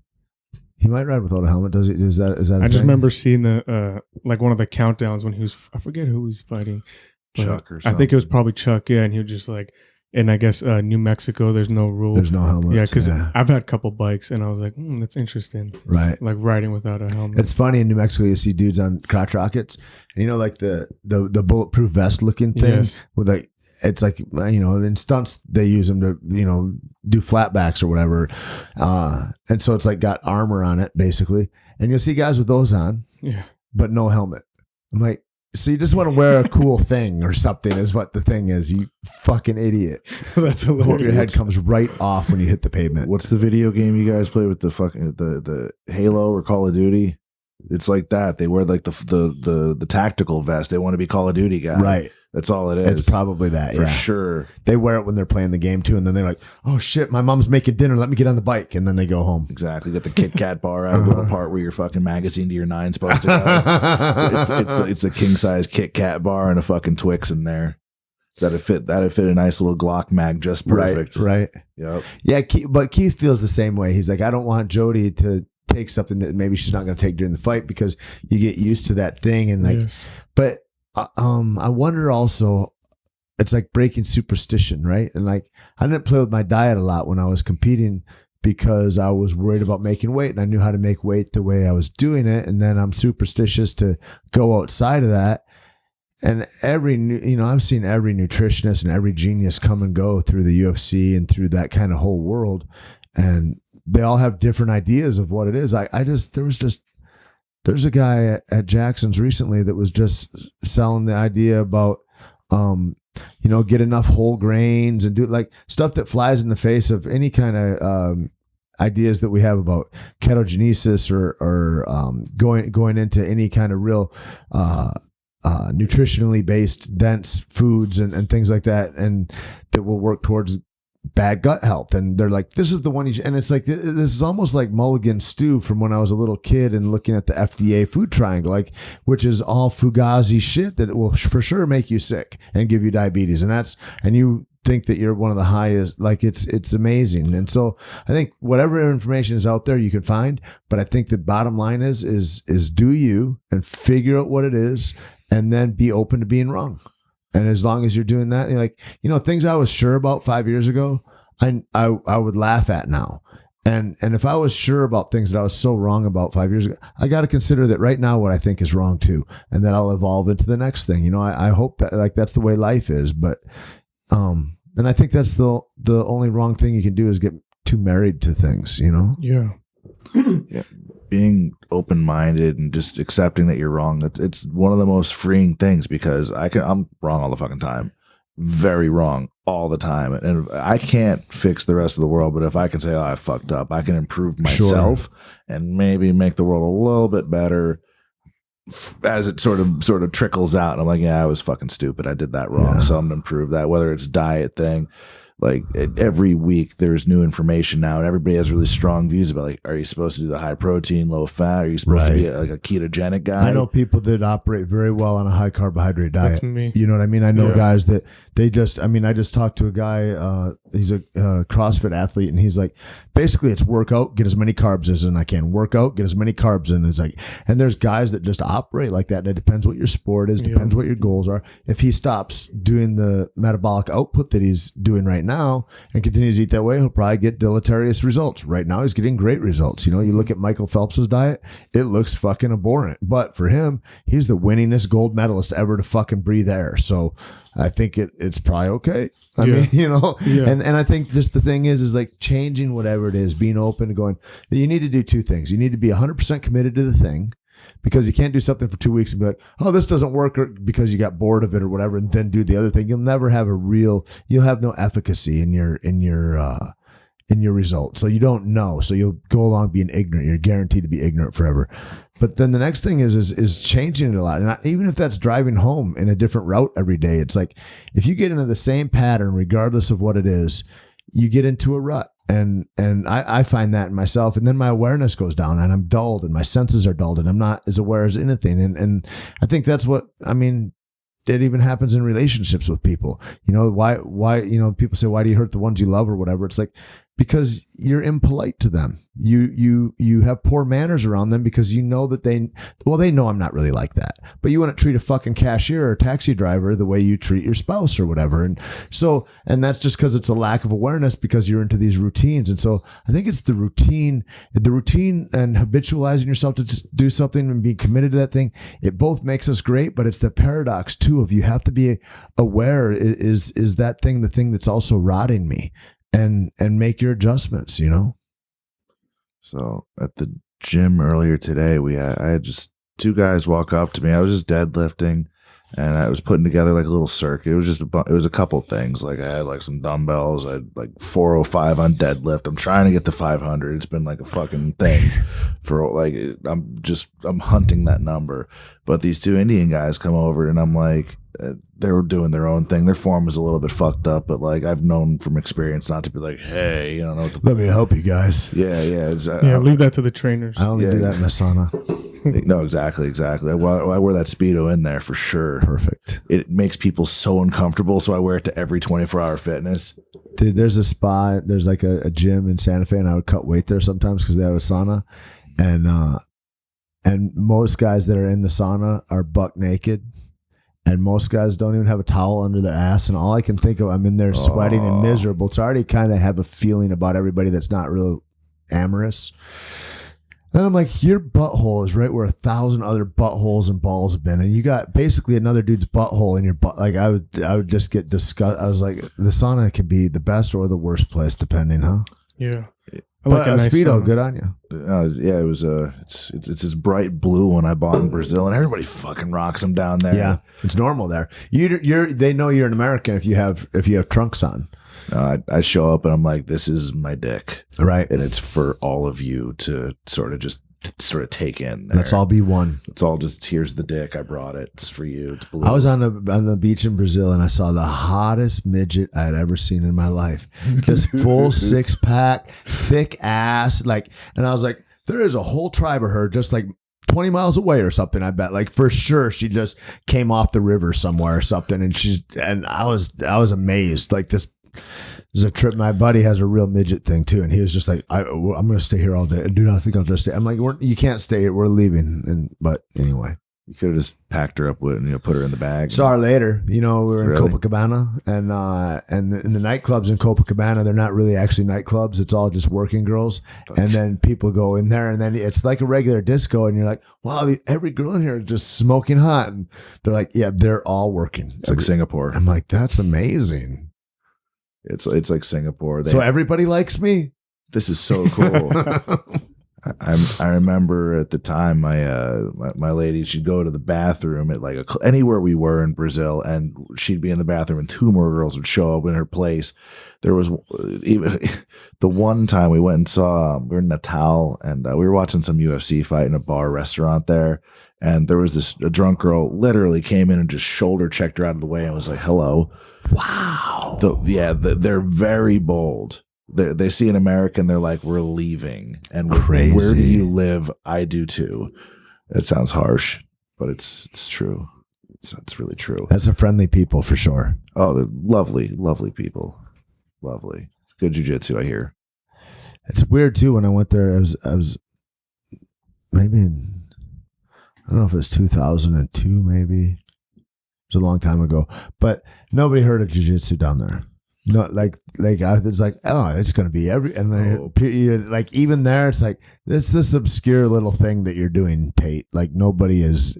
He might ride without a helmet. Does he? Is that? I just remember seeing like one of the countdowns when he was. I forget who he was fighting. Chuck or something. I think it was probably Chuck. Yeah, and he was just like. And I guess New Mexico, there's no rule. There's no helmet. Yeah, because I've had a couple bikes, and I was like, that's interesting. Right. Like riding without a helmet. It's funny, in New Mexico, you see dudes on crotch rockets, and like the bulletproof vest looking thing. Yes. With like, it's like, in stunts, they use them to, do flatbacks or whatever. And so it's like got armor on it, basically. And you'll see guys with those on, but no helmet. I'm like, so you just want to wear a cool thing or something is what the thing is, you fucking idiot. That's hilarious. Hope your head comes right off when you hit the pavement. What's the video game you guys play with the fucking the Halo or Call of Duty? It's like that. They wear like the tactical vest. They want to be Call of Duty guy. Right. That's all it is. It's probably that, for sure. They wear it when they're playing the game too, and then they're like, "Oh shit, my mom's making dinner. Let me get on the bike," and then they go home. Exactly. Get the Kit Kat bar out, the little part where your fucking magazine to your 9's supposed to go. It's a king size Kit Kat bar and a fucking Twix in there. That'd fit a nice little Glock mag just perfect. Right. Yep. Yeah, but Keith feels the same way. He's like, I don't want Jody to take something that maybe she's not going to take during the fight because you get used to that thing, and like, but I wonder also. It's like breaking superstition, right? And like, I didn't play with my diet a lot when I was competing because I was worried about making weight, and I knew how to make weight the way I was doing it. And then I'm superstitious to go outside of that. And I've seen every nutritionist and every genius come and go through the UFC and through that kind of whole world. And they all have different ideas of what it is. There's a guy at Jackson's recently that was just selling the idea about, get enough whole grains and do like stuff that flies in the face of any kind of ideas that we have about ketogenesis or going into any kind of real nutritionally based dense foods and things like that, and that will work towards bad gut health. And they're like, this is the one and it's like, this is almost like mulligan stew from when I was a little kid and looking at the FDA food triangle, like, which is all fugazi shit that will for sure make you sick and give you diabetes. And you think that you're one of the highest, like it's amazing. And so I think whatever information is out there you can find, but I think the bottom line is do you and figure out what it is and then be open to being wrong. And as long as you're doing that, like, things I was sure about 5 years ago, I would laugh at now. And if I was sure about things that I was so wrong about 5 years ago, I got to consider that right now what I think is wrong too, and that I'll evolve into the next thing. I hope that like that's the way life is. But and I think that's the only wrong thing you can do is get too married to things. Yeah. Yeah. Being open-minded and just accepting that you're wrong. It's one of the most freeing things because I'm wrong all the fucking time. Very wrong all the time. And I can't fix the rest of the world, but if I can say, I fucked up, I can improve myself and maybe make the world a little bit better as it sort of trickles out. And I'm like, I was fucking stupid. I did that wrong. So I'm going to improve that, whether it's diet thing. Like every week there's new information now and everybody has really strong views about like, are you supposed to do the high protein, low fat? Are you supposed to be like a ketogenic guy? I know people that operate very well on a high carbohydrate diet. That's me. You know what I mean? I know guys that I just talked to a guy, he's a CrossFit athlete, and he's like, basically it's workout, get as many carbs as I can. Workout, get as many carbs in as like, and there's guys that just operate like that. And it depends what your sport is, depends what your goals are. If he stops doing the metabolic output that he's doing right now and continues to eat that way, he'll probably get deleterious results. Right now he's getting great results. You look at Michael Phelps's diet, it looks fucking abhorrent, but for him, he's the winningest gold medalist ever to fucking breathe air. So I think it's probably okay. I mean, and I think just the thing is like changing whatever it is, being open to going, you need to do two things. You need to be 100% committed to the thing, because you can't do something for 2 weeks and be like, oh, this doesn't work, or because you got bored of it or whatever, and then do the other thing. You'll never have you'll have no efficacy in your results. So you don't know. So you'll go along being ignorant. You're guaranteed to be ignorant forever. But then the next thing is changing it a lot. And even if that's driving home in a different route every day, it's like, if you get into the same pattern, regardless of what it is, you get into a rut. And I find that in myself. And then my awareness goes down and I'm dulled and my senses are dulled and I'm not as aware as anything. And I think that's what, it even happens in relationships with people. Why people say, why do you hurt the ones you love or whatever? It's like, because you're impolite to them. You have poor manners around them because you know that they know I'm not really like that, but you want to treat a fucking cashier or a taxi driver the way you treat your spouse or whatever. And that's just because it's a lack of awareness, because you're into these routines. And so I think it's the routine and habitualizing yourself to just do something and be committed to that thing. It both makes us great, but it's the paradox too of you have to be aware, is that thing the thing that's also rotting me, and make your adjustments, So at the gym earlier today, I had just two guys walk up to me. I was just deadlifting, And I was putting together like a little circuit. It was just it was a couple things. Like I had like some dumbbells. I had like 405 on deadlift. I'm trying to get to 500. It's been like a fucking thing for like, I'm hunting that number. But these two Indian guys come over and I'm like, they were doing their own thing. Their form was a little bit fucked up, but like I've known from experience not to be like, hey, you don't know what let me help you guys. Yeah. Leave that to the trainers. I only do that in the sauna. No, exactly. I wear that Speedo in there for sure. Perfect. It makes people so uncomfortable, so I wear it to every 24-hour fitness. Dude, there's a spot, there's like a gym in Santa Fe, and I would cut weight there sometimes because they have a sauna. And most guys that are in the sauna are buck naked. And most guys don't even have a towel under their ass. And all I can think of, I'm in there sweating and miserable. So I already kind of have a feeling about everybody that's not real amorous. Then I'm like, your butthole is right where 1,000 other buttholes and balls have been, and you got basically another dude's butthole in your butt. Like I would just get disgusted. I was like, the sauna could be the best or the worst place, depending, huh? Yeah, I like a nice Speedo. Sauna. Good on you. Yeah, it was it's this bright blue one I bought in Brazil, and everybody fucking rocks them down there. Yeah, it's normal there. They know you're an American if you have trunks on. I show up and I'm like, this is my dick, right? And it's for all of you to sort of take in. There. Let's all be one. It's all just, here's the dick. I brought it. It's for you. It's blue. I was on the beach in Brazil and I saw the hottest midget I had ever seen in my life. Just full 6-pack, thick ass, and I was like, there is a whole tribe of her just like 20 miles away or something. I bet, like for sure, she just came off the river somewhere or something, and I was amazed. Like this. There's a trip. My buddy has a real midget thing too, and he was just like, "I'm going to stay here all day." Dude, I think I'll just stay. I'm like, "You can't stay here. We're leaving." But anyway, you could have just packed her up with and put her in the bag. Saw her later. We were in Copacabana, and in the nightclubs in Copacabana, they're not really actually nightclubs. It's all just working girls, and then people go in there, and then it's like a regular disco, and you're like, "Wow, every girl in here is just smoking hot." And they're like, "Yeah, they're all working." It's like Singapore. I'm like, "That's amazing." It's like Singapore. So everybody likes me. This is so cool. I remember at the time my lady, she'd go to the bathroom at like anywhere we were in Brazil, and she'd be in the bathroom, and 2 more girls would show up in her place. There was even the one time we went and saw, we were in Natal, and we were watching some UFC fight in a bar restaurant there. And there was a drunk girl literally came in and just shoulder checked her out of the way and was like, hello. Wow. They're very bold. They see an American, they're like, we're leaving. And crazy. Where do you live? I do too. It sounds harsh, but it's true. It's really true. That's a friendly people for sure. Oh, they're lovely, lovely people. Lovely. Good jiu-jitsu, I hear. It's weird too. When I went there, I was maybe I don't know if it was 2002, maybe. It was a long time ago, but nobody heard of jiu-jitsu down there. No, it's like, oh, it's going to be like even there, it's like it's this obscure little thing that you're doing, Tait. Like nobody is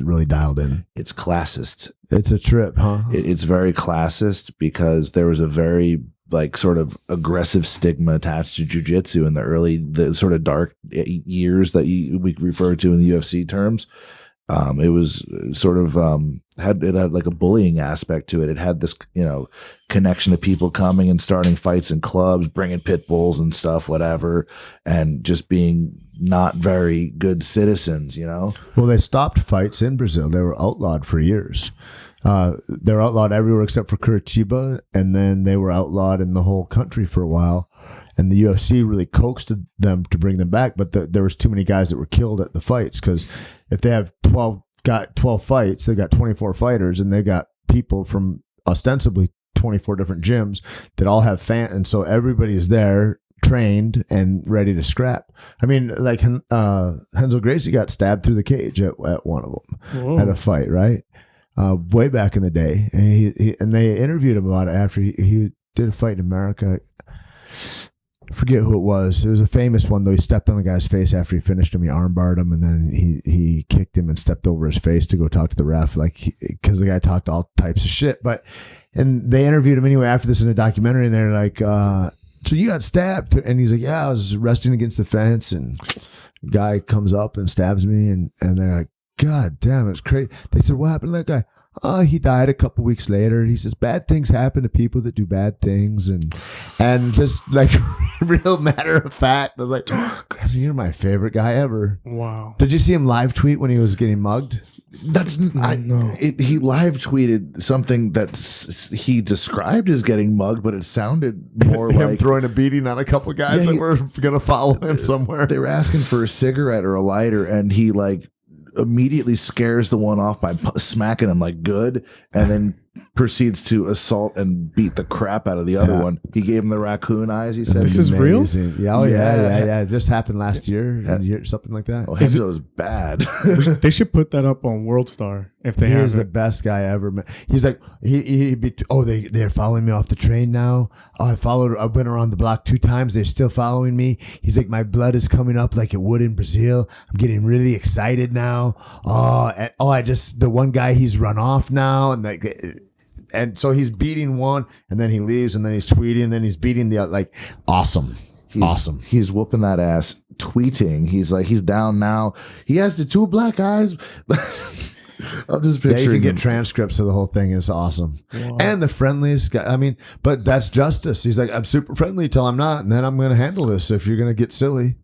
really dialed in. It's classist. It's a trip, huh? It's very classist because there was a very like sort of aggressive stigma attached to jiu-jitsu in the sort of dark years that we refer to in the UFC terms. It was sort of had like a bullying aspect to it. It had this, connection to people coming and starting fights in clubs, bringing pit bulls and stuff, whatever, and just being not very good citizens, Well, they stopped fights in Brazil. They were outlawed for years. They were outlawed everywhere except for Curitiba, and then they were outlawed in the whole country for a while. And the UFC really coaxed them to bring them back, but there was too many guys that were killed at the fights, because if they have 12 fights, they've got 24 fighters, and they've got people from ostensibly 24 different gyms that all have fans, and so everybody is there trained and ready to scrap. I mean, like Renzo Gracie got stabbed through the cage at one of them. Whoa. At a fight, right? Way back in the day, and they interviewed him about it after he did a fight in America. Forget who it was. It was a famous one, though. He stepped on the guy's face after he finished him. He armbarred him, and then he kicked him and stepped over his face to go talk to the ref, because the guy talked all types of shit. And they interviewed him anyway after this in a documentary, and they're like, so you got stabbed? And he's like, yeah, I was resting against the fence, and the guy comes up and stabs me, and they're like, God damn, it's crazy. They said, what happened to that guy? Oh, he died a couple weeks later. He says, bad things happen to people that do bad things. And just like real matter of fact. I was like, God, you're my favorite guy ever. Wow. Did you see him live tweet when he was getting mugged? That's No. He live tweeted something that he described as getting mugged, but it sounded more Him like throwing a beating on a couple guys that were going to follow him somewhere. they were asking for a cigarette or a lighter, and he like immediately scares the one off by smacking him like good, and then proceeds to assault and beat the crap out of the other one. He gave him the raccoon eyes. He said, This is real? Yeah, oh, yeah. It just happened last year, something like that. Oh, Henzo was bad. They should put that up on World Star if they He have is the it. best guy ever. Man. He's like, they're following me off the train now. Oh, I've been around the block 2 times. They're still following me. He's like, my blood is coming up like it would in Brazil. I'm getting really excited now. The one guy, he's run off now. And so he's beating one, and then he leaves, and then he's tweeting, and then he's beating the other. Like, awesome. Awesome. He's whooping that ass, tweeting. He's like, he's down now. He has the 2 black eyes. I'm just picturing you can get him. transcripts of the whole thing. It's awesome. Wow. And the friendliest guy. I mean, but that's justice. He's like, I'm super friendly till I'm not, and then I'm going to handle this if you're going to get silly.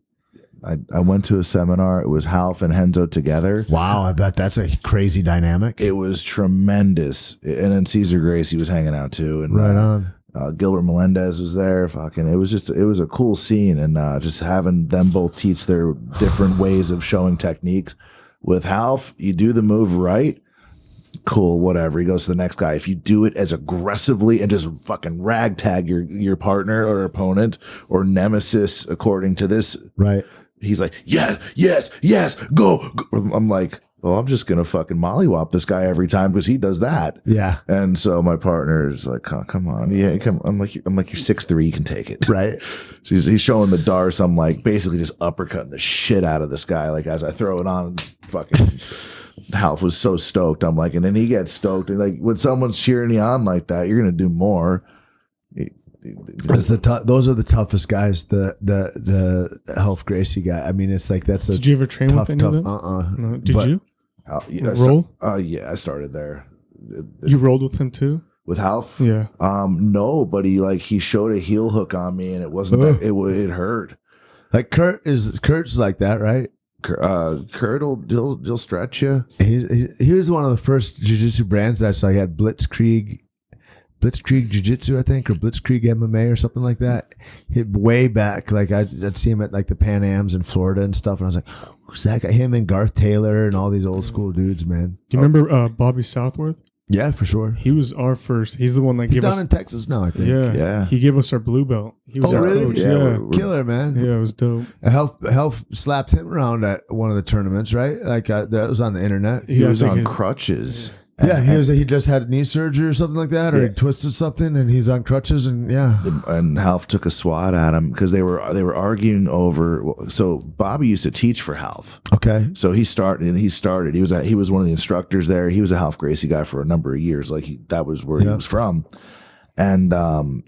I went to a seminar. It was Half and Henzo together. Wow, I bet that's a crazy dynamic. It was tremendous. And then Cesar Gracie was hanging out too. And Right on. Gilbert Melendez was there. It was a cool scene. And just having them both teach their different ways of showing techniques. With Half, you do the move right. Cool, whatever. He goes to the next guy. If you do it as aggressively and just fucking ragtag your partner or opponent or nemesis, according to this, Right. he's like, yes, go. I'm like, well, I'm just gonna fucking mollywop this guy every time because he does that. Yeah. And so my partner is like, oh, come on, yeah, come. I'm like, you're 6'3", you can take it, Right. So he's showing the darts. I'm like, basically just uppercutting the shit out of this guy. Like as I throw it on, fucking. Half was so stoked. I'm like, and then he gets stoked. And like when someone's cheering you on like that, you're gonna do more. Those are the toughest guys. The Health Gracie guy. I mean, it's like that's a Did you ever train tough. with any of them? No. Did you? Yeah, Roll? Yeah, I started there. You rolled with him too? With Half? Yeah. No, but he showed a heel hook on me, and it wasn't that, it hurt. Like Kurt's like that, right? Kurt will stretch you. He was one of the first jiu-jitsu brands that I saw. He had Blitzkrieg Jiu-Jitsu, I think, or Blitzkrieg MMA or something like that. Way back, like I'd see him at like the Pan Ams in Florida and stuff, and I was like, who's that guy? Him and Garth Taylor and all these old school dudes, man. Do you remember Bobby Southworth? Yeah, for sure. He was our first. He's the one that He's gave down us. in Texas now, I think. Yeah. He gave us our blue belt. He was Oh, our really? coach. Yeah, Yeah. we're- Killer, man. Yeah, it was dope. Health slapped him around at one of the tournaments, right? Like that was on the internet. He Yeah, I was think on his- crutches. Yeah, he just had knee surgery or something like that, or he twisted something, and he's on crutches, and yeah. And Half took a swat at him because they were arguing over. So Bobby used to teach for Half. Okay. So he started. He was one of the instructors there. He was a Half Gracie guy for a number of years. That was where he was from. And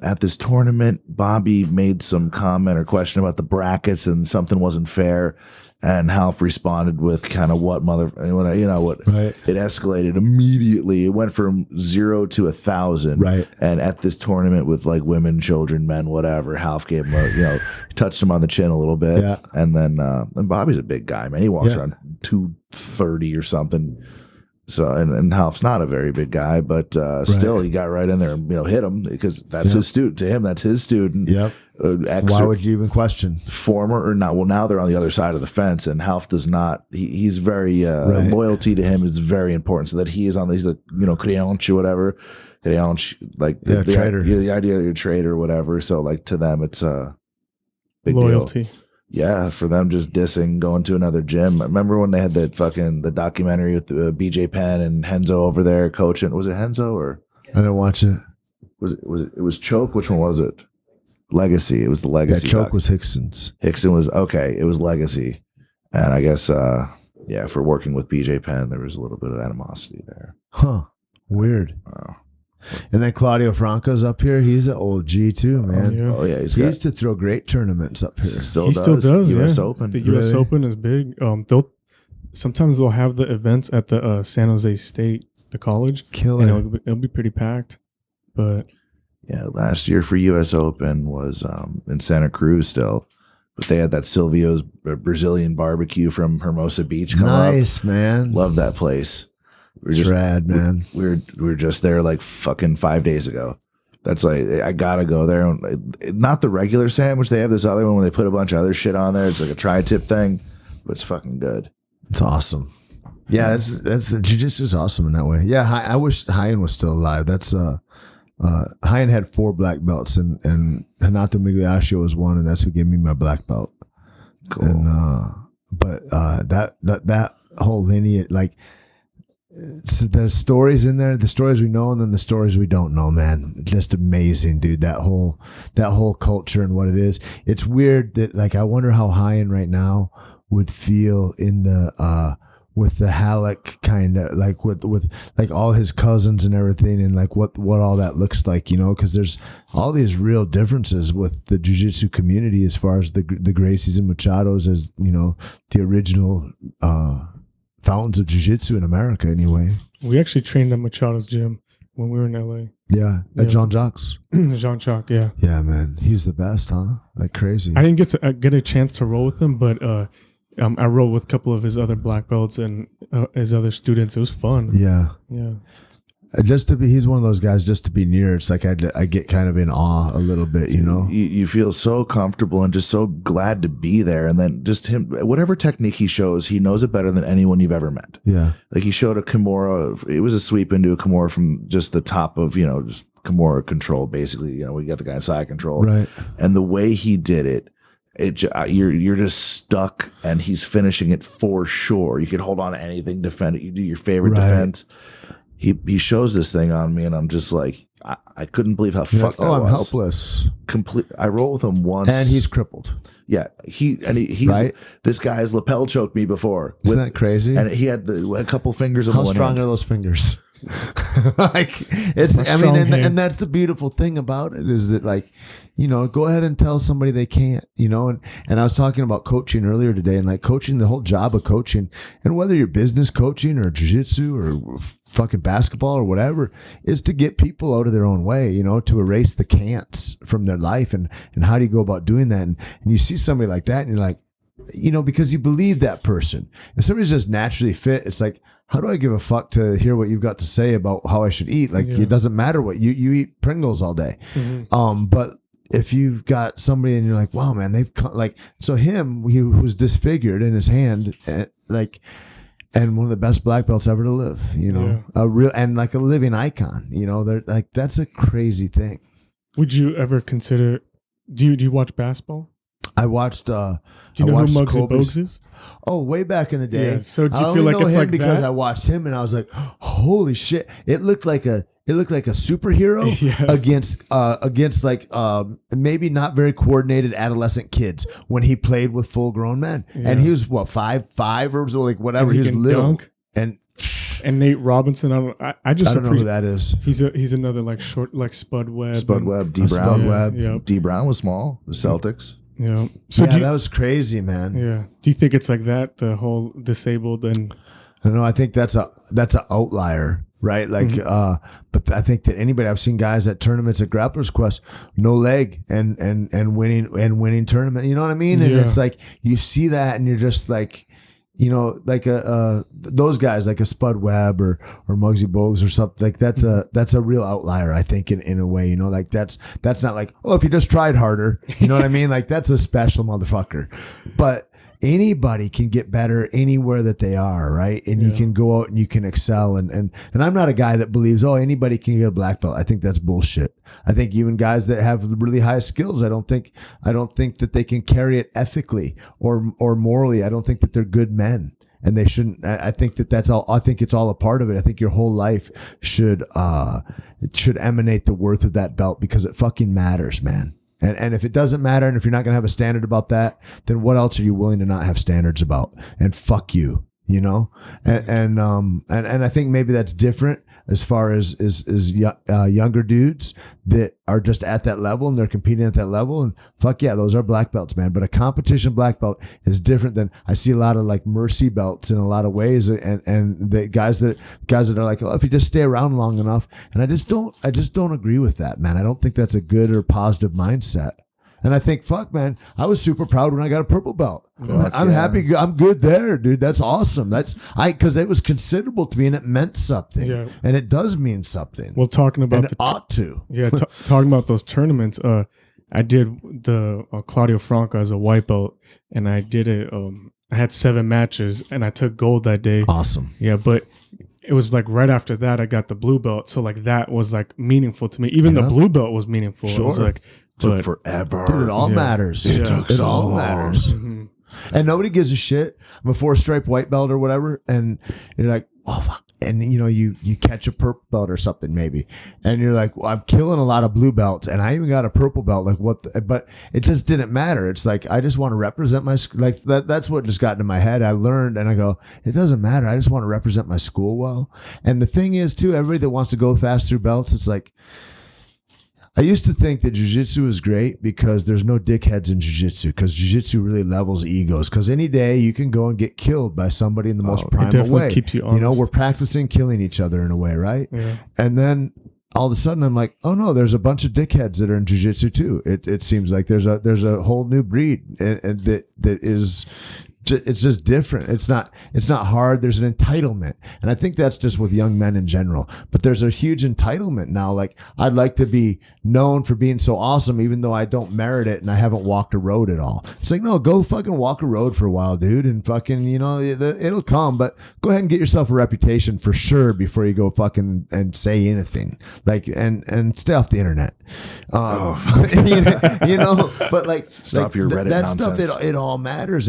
at this tournament, Bobby made some comment or question about the brackets, and something wasn't fair. And Half responded with kind of what. Right. It escalated immediately. It went from 0 to 1,000. Right. And at this tournament with like women, children, men, whatever, Half gave him touched him on the chin a little bit. Yeah. And then and Bobby's a big guy, man. He walks Yeah. around 230 or something. So and Half's not a very big guy, but still he got right in there and hit him because that's his student. To him, that's his student. Yep. Why would you even question? Former or not? Well, now they're on the other side of the fence, and Half does not. He's very loyalty to him is very important. So that he is on these, créanche or whatever, créanche, like the traitor. The idea that you're a traitor or whatever. So like to them, it's a big Loyalty. deal. Yeah, for them just dissing, going to another gym. I remember when they had the documentary with BJ Penn and Henzo over there coaching. Was it Henzo or I didn't watch it. it was Choke? Which one was it? Legacy. It was the Legacy. Yeah, Choke was Hickson's. Hickson was okay. It was Legacy, and I guess for working with BJ Penn, there was a little bit of animosity there. Huh. Weird. Wow. And then Claudio Franco's up here. He's an old G too, man. Yeah. Oh yeah, He used to throw great tournaments up here. still He still does. U.S. yeah. Open. The U.S. Really? Open is big. sometimes they'll have the events at the San Jose State, the college. Killer. And it'll be pretty packed. But yeah, last year for US Open was in Santa Cruz still. But they had that Silvio's Brazilian barbecue from Hermosa Beach come up. Nice, man. Love that place. It's rad, man. We were just there like fucking 5 days ago. That's like, I gotta go there. Not the regular sandwich. They have this other one where they put a bunch of other shit on there. It's like a tri-tip thing, but it's fucking good. It's awesome. Yeah, that's jiu-jitsu is awesome in that way. Yeah, I wish Hyan was still alive. That's Hyan had 4 black belts, and Hanato Migliaccio was one, and that's who gave me my black belt. Cool. And but that whole lineage, like, there's stories in there, the stories we know, and then the stories we don't know, man. Just amazing, dude. That whole culture and what it is. It's weird that, like, I wonder how Hyan right now would feel in the with the Halleck kind of, like, with like all his cousins and everything, and like what all that looks like, you know, because there's all these real differences with the jiu-jitsu community as far as the Gracies and Machados, as, you know, the original fountains of jiu-jitsu in America anyway. we actually trained at Machado's gym when we were in LA. Yeah, at Jean Jacques. Jean Jacques, yeah. Yeah, man, he's the best, huh? Like crazy. I didn't get a chance to roll with him, but I rolled with a couple of his other black belts and his other students. It was fun. Yeah. Just to be, He's one of those guys, just to be near, it's like I get kind of in awe a little bit, you know? You feel so comfortable and just so glad to be there. And then just him, whatever technique he shows, he knows it better than anyone you've ever met. Yeah. Like he showed a Kimura, it was a sweep into a Kimura from just the top of, you know, just Kimura control, basically. You know, we got the guy side control. Right. And the way he did it, you're just stuck, and he's finishing it for sure. You can hold on to anything, defend it. You do your favorite defense. He shows this thing on me, and I'm just like, I couldn't believe how fucked that was. I'm helpless. I roll with him once, and he's crippled. Yeah, he's right? This guy has lapel choked me before. Isn't that crazy? And he had a couple fingers on how the one strong hand. are those fingers? Like, it's, I mean, and that's the beautiful thing about it, is that, like, you know, go ahead and tell somebody they can't, you know. And I was talking about coaching earlier today, and like coaching, the whole job of coaching, and whether you're business coaching or jiu-jitsu or fucking basketball or whatever, is to get people out of their own way, you know, to erase the can'ts from their life. And how do you go about doing that? And you see somebody like that, and you're like, you know, because you believe that person. If somebody's just naturally fit, it's like, how do I give a fuck to hear what you've got to say about how I should eat? Like, it doesn't matter what you eat Pringles all day. Mm-hmm. But if you've got somebody and you're like, wow, man, they've like, so him, he was disfigured in his hand, like, and one of the best black belts ever to live, you know, a real, and like a living icon, you know, they're like, that's a crazy thing. Would you ever consider, do you watch basketball? I watched, do you know who Muggsy Bogues is? Oh, way back in the day. Yeah. So do you feel like it's like because that? I watched him and I was like, holy shit. It looked like a superhero against like maybe not very coordinated adolescent kids when he played with full grown men. Yeah. And he was what, 5'5" or like whatever. He was little. Dunk. And Nate Robinson, I don't know who that is. He's another like short, like Spud Webb. D Brown. Yeah. D Brown was small. The Celtics. Yeah. So that was crazy, man. Yeah. Do you think it's like that, the whole disabled and? I don't know. I think that's an outlier, right? Like, but I think that I've seen guys at tournaments at Grapplers Quest, no leg and winning tournament. You know what I mean? And it's like you see that, and you're just like, you know, like those guys, like a Spud Webb or Muggsy Bogues or something, like that's a real outlier, I think, in a way, you know, like that's not like, oh, if you just tried harder, you know what I mean? Like that's a special motherfucker. But anybody can get better anywhere that they are, right? And you can go out and you can excel. And I'm not a guy that believes, oh, anybody can get a black belt. I think that's bullshit. I think even guys that have really high skills, I don't think that they can carry it ethically or morally. I don't think that they're good men. And they shouldn't. I think that's all. I think it's all a part of it. I think your whole life should emanate the worth of that belt, because it fucking matters, man. And if it doesn't matter, and if you're not going to have a standard about that, then what else are you willing to not have standards about? And fuck you. you know, and I think maybe that's different as far as younger dudes that are just at that level and they're competing at that level, and fuck yeah, those are black belts, man. But a competition black belt is different than I see a lot of like mercy belts in a lot of ways, and the guys that are like, oh, if you just stay around long enough, and I just don't agree with that, man. I don't think that's a good or positive mindset. And I think, fuck, man, I was super proud when I got a purple belt. I'm happy. I'm good there, dude. That's awesome. Because it was considerable to me and it meant something. Yeah. And it does mean something. Well, talking about it ought to. Yeah, talking about those tournaments, I did the Claudio Franco as a white belt, and I did it. I had 7 matches, and I took gold that day. Awesome. Yeah, but it was like right after that I got the blue belt, so like that was like meaningful to me. Even the blue belt was meaningful. Sure. It was like took forever. Dude, it all matters. It all matters. Mm-hmm. And nobody gives a shit. I'm a 4-stripe white belt or whatever, and you're like, oh fuck. And you know, you catch a purple belt or something maybe, and you're like, well, I'm killing a lot of blue belts, and I even got a purple belt. Like what? But it just didn't matter. It's like I just want to represent my like that. That's what just got into my head. I learned, and I go, it doesn't matter. I just want to represent my school well. And the thing is, too, everybody that wants to go fast through belts, it's like, I used to think that jiu-jitsu is great because there's no dickheads in jiu-jitsu, because jiu-jitsu really levels egos, because any day you can go and get killed by somebody in the most primal way. Keeps you honest. You know, we're practicing killing each other in a way, right? Yeah. And then all of a sudden I'm like, oh no, there's a bunch of dickheads that are in jiu-jitsu too. It seems like there's a whole new breed and that is. It's just different. It's not hard. There's an entitlement. And I think that's just with young men in general. But there's a huge entitlement now. Like, I'd like to be known for being so awesome, even though I don't merit it and I haven't walked a road at all. It's like, no, go fucking walk a road for a while, dude. And fucking, you know, it'll come. But go ahead and get yourself a reputation for sure before you go fucking and say anything. Like, and stay off the internet. You know, but like, stop your Reddit that nonsense. Stuff, it all matters.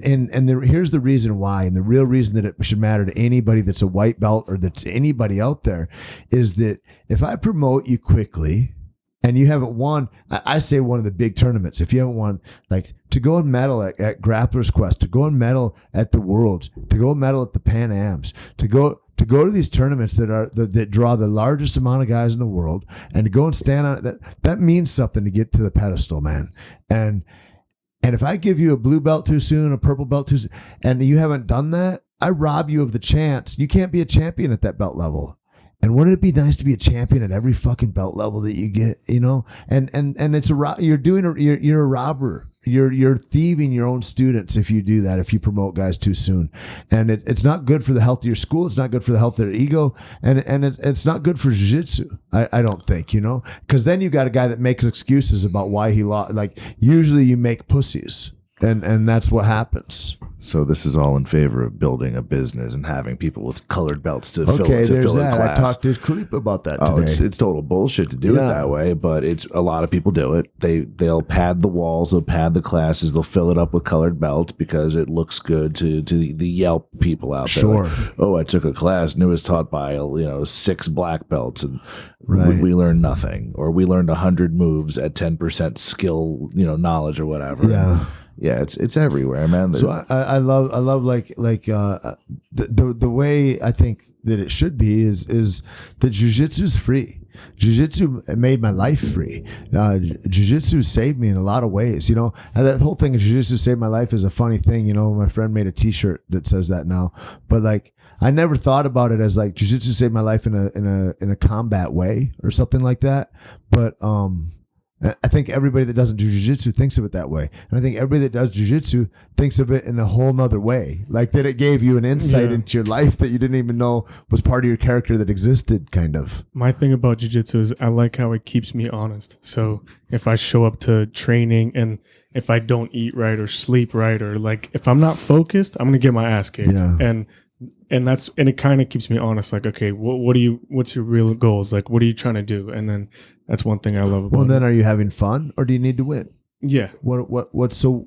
Here's the reason why, and the real reason that it should matter to anybody that's a white belt or that's anybody out there is that if I promote you quickly and you haven't won, I say one of the big tournaments, if you haven't won, like to go and medal at Grapplers Quest, to go and medal at the Worlds, to go and medal at the Pan Ams, to go to these tournaments that draw the largest amount of guys in the world, and to go and stand on it, that means something to get to the pedestal, man. And if I give you a blue belt too soon, a purple belt too soon, and you haven't done that, I rob you of the chance. You can't be a champion at that belt level. And wouldn't it be nice to be a champion at every fucking belt level that you get, you know? And it's you're a robber. You're thieving your own students if you do that, if you promote guys too soon. And it's not good for the health of your school. It's not good for the health of their ego. And it's not good for jiu-jitsu, I don't think, you know? Because then you got a guy that makes excuses about why he lost. Like, usually you make pussies. And that's what happens. So this is all in favor of building a business and having people with colored belts to fill there's a that. class. I talked to Khalip about that today. It's total bullshit to do it that way, but it's a lot of people do it. They'll pad the walls, they'll pad the classes, they'll fill it up with colored belts because it looks good to the Yelp people out there. Sure. Like, oh, I took a class and it was taught by 6 black belts and we learned nothing, or we learned 100 moves at 10% skill, knowledge or whatever. Yeah. Yeah, it's everywhere, man. So I love like the way I think that it should be is that jiu-jitsu is free. Jiu-jitsu made my life free. Jiu-jitsu saved me in a lot of ways. And that whole thing of jiu-jitsu saved my life is a funny thing. My friend made a T-shirt that says that now, but like I never thought about it as like jiu-jitsu saved my life in a combat way or something like that. But I think everybody that doesn't do jiu-jitsu thinks of it that way. And I think everybody that does jiu-jitsu thinks of it in a whole nother way. Like that it gave you an insight into your life that you didn't even know was part of your character that existed, kind of. My thing about jiu-jitsu is I like how it keeps me honest. So if I show up to training and if I don't eat right or sleep right, or like if I'm not focused, I'm going to get my ass kicked. Yeah. And it kind of keeps me honest. Like, okay, what's your real goals? Like, what are you trying to do? And then that's one thing I love about it. Well, then are you having fun or do you need to win? Yeah.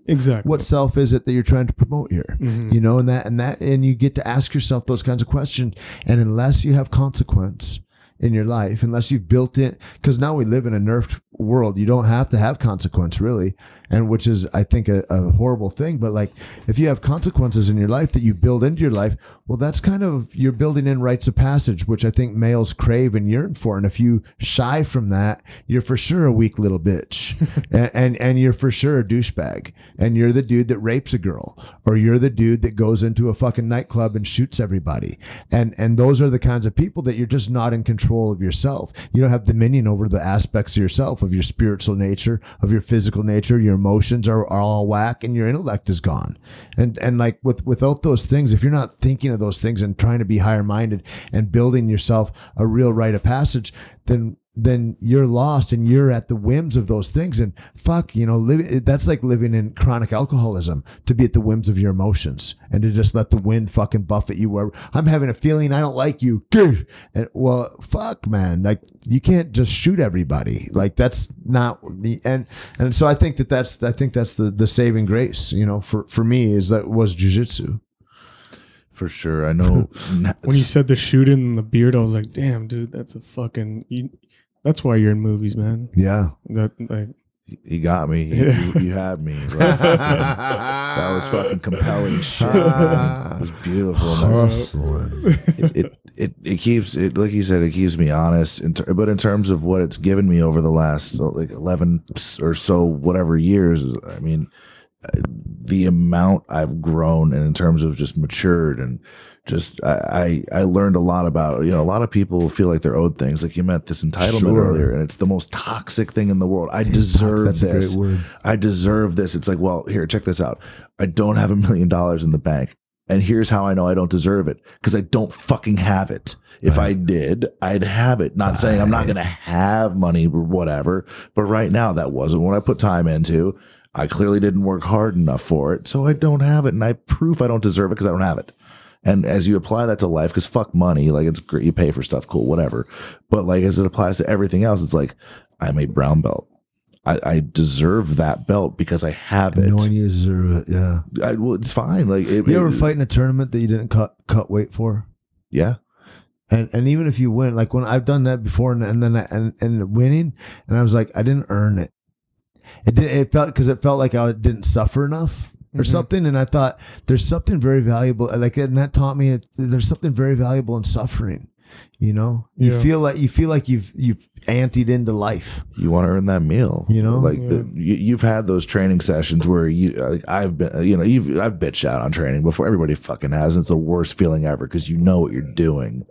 Exactly. What self is it that you're trying to promote here? Mm-hmm. And you get to ask yourself those kinds of questions. And unless you have consequence, in your life unless you've built it. Because now we live in a nerfed world. You don't have to have consequence really, and which is I think a horrible thing. But like if you have consequences in your life that you build into your life, well, that's kind of you're building in rites of passage, which I think males crave and yearn for. And if you shy from that, you're for sure a weak little bitch, and you're for sure a douchebag, and you're the dude that rapes a girl, or you're the dude that goes into a fucking nightclub and shoots everybody. And those are the kinds of people that you're just not in control of yourself. You don't have dominion over the aspects of yourself, of your spiritual nature, of your physical nature. Your emotions are all whack, and your intellect is gone. And like without those things, if you're not thinking of those things and trying to be higher minded and building yourself a real rite of passage, then you're lost and you're at the whims of those things. And fuck, that's like living in chronic alcoholism, to be at the whims of your emotions and to just let the wind fucking buffet you where I'm having a feeling I don't like you. And well, fuck, man, like you can't just shoot everybody. Like that's not the and so I think that's the saving grace, for me was jiu-jitsu. For sure. I know. When you said the shooting and the beard, I was like, damn, dude, that's a fucking. That's why you're in movies, man. Yeah. You got me. You had me. Right? That was fucking compelling shit. It was beautiful. It keeps it, like you said, it keeps me honest. But in terms of what it's given me over the last like 11 or so whatever years, I mean, the amount I've grown and in terms of just matured and just I learned a lot about, a lot of people feel like they're owed things. Like you meant this entitlement earlier, and it's the most toxic thing in the world. I deserve this. That's a great word. I deserve this. It's like, well, here, check this out. I don't have $1 million in the bank. And here's how I know I don't deserve it. Because I don't fucking have it. If I did, I'd have it. Not saying I'm not going to have money or whatever. But right now, that wasn't what I put time into. I clearly didn't work hard enough for it, so I don't have it. And I proof I don't deserve it because I don't have it. And as you apply that to life, because fuck money, like it's great, you pay for stuff, cool, whatever. But like as it applies to everything else, it's like I'm a brown belt. I deserve that belt because I have it. Knowing you deserve it, yeah. Well, it's fine. Like you ever fight in a tournament that you didn't cut weight for? Yeah. And even if you win, like when I've done that before, and then winning, and I was like, I didn't earn it. It felt like I didn't suffer enough or something, and I thought there's something very valuable. Like, and that taught me there's something very valuable in suffering. You feel like you've anteed into life. You want to earn that meal. You've had those training sessions where I've been, I've bitched out on training before. Everybody fucking has. And it's the worst feeling ever because you know what you're doing.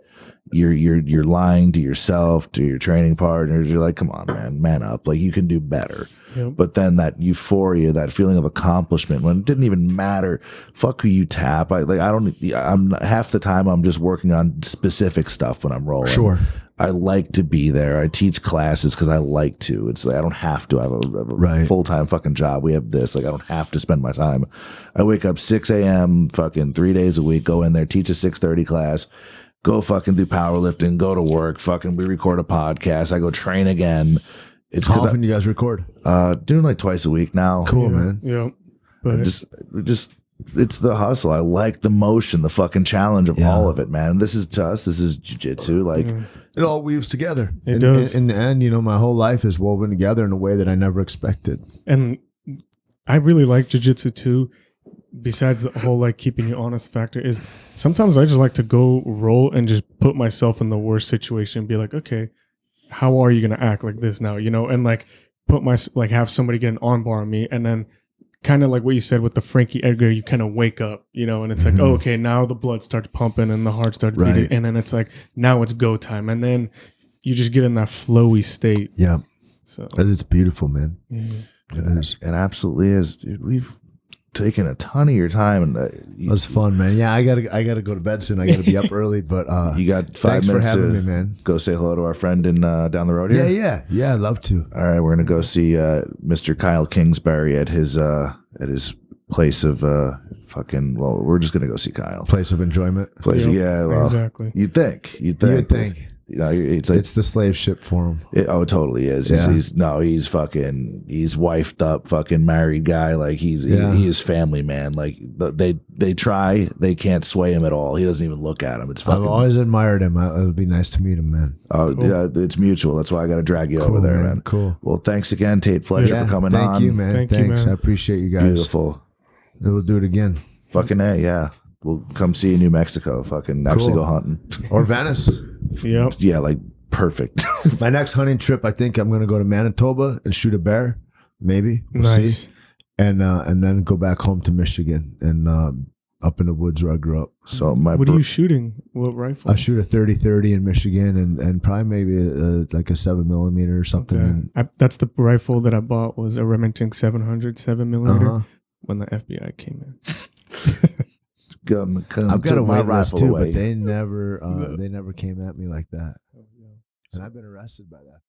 You're lying to yourself, to your training partners. You're like, come on, man up. Like you can do better. Yep. But then that euphoria, that feeling of accomplishment, when it didn't even matter, fuck who you tap. I'm half the time I'm just working on specific stuff when I'm rolling. Sure. I like to be there. I teach classes because I like to. It's like I don't have to. I have a full-time fucking job. We have this. Like I don't have to spend my time. I wake up 6 a.m. fucking 3 days a week, go in there, teach a 6:30 class, go fucking do powerlifting, go to work, fucking we record a podcast, I go train again. It's how often do you guys record? Doing like twice a week now. Cool, man. Yeah. But just it's the hustle. I like the motion, the fucking challenge of all of it, man. This is to us. This is jiu-jitsu. Like it all weaves together. It does. In the end, my whole life is woven together in a way that I never expected. And I really like jiu-jitsu too. Besides the whole like keeping you honest factor is sometimes I just like to go roll and just put myself in the worst situation and be like, okay, how are you going to act like this now? And like have somebody get an armbar on me, and then kind of like what you said with the Frankie Edgar, you kind of wake up, and it's like, oh, okay, now the blood starts pumping and the heart starts beating, and then it's like, now it's go time. And then you just get in that flowy state. Yeah. So it's beautiful, man. Mm-hmm. It is. It absolutely is. Dude, we've taken a ton of your time, and it was fun, man. Yeah, I gotta go to bed soon. I gotta be up early, but you got 5 minutes for having me, man. Go say hello to our friend in down the road here. Yeah, I'd love to. All right, we're gonna go see Mr. Kyle Kingsbury at his place of we're just gonna go see Kyle. Place of enjoyment. Well, exactly. You'd think. You know, it's like It's the slave ship for him. oh, it totally is. Yeah. He's wifed up, fucking married guy. Like he is family man. Like they try, they can't sway him at all. He doesn't even look at him. It's fucking. I've always admired him. It'll be nice to meet him, man. Oh yeah, it's mutual. That's why I got to drag you over there, man. Cool. Well, thanks again, Tait Fletcher, for coming on. Thank you, man. Thanks. man. I appreciate you guys. Beautiful. We'll do it again. Fucking A, yeah. We'll come see you in New Mexico. Fucking actually go hunting. Or Venice. Yep. Yeah, like perfect. My next hunting trip, I think I'm going to go to Manitoba and shoot a bear. Maybe. We'll Nice. see. And then go back home to Michigan and up in the woods where I grew up. So What are you shooting? What rifle? I shoot a 30-30 in Michigan and probably maybe like a 7mm or something. Okay. That's the rifle that I bought, was a Remington 700 7mm when the FBI came in. come I've got a my white list rifle too, away. but they never came at me like that. And I've been arrested by that.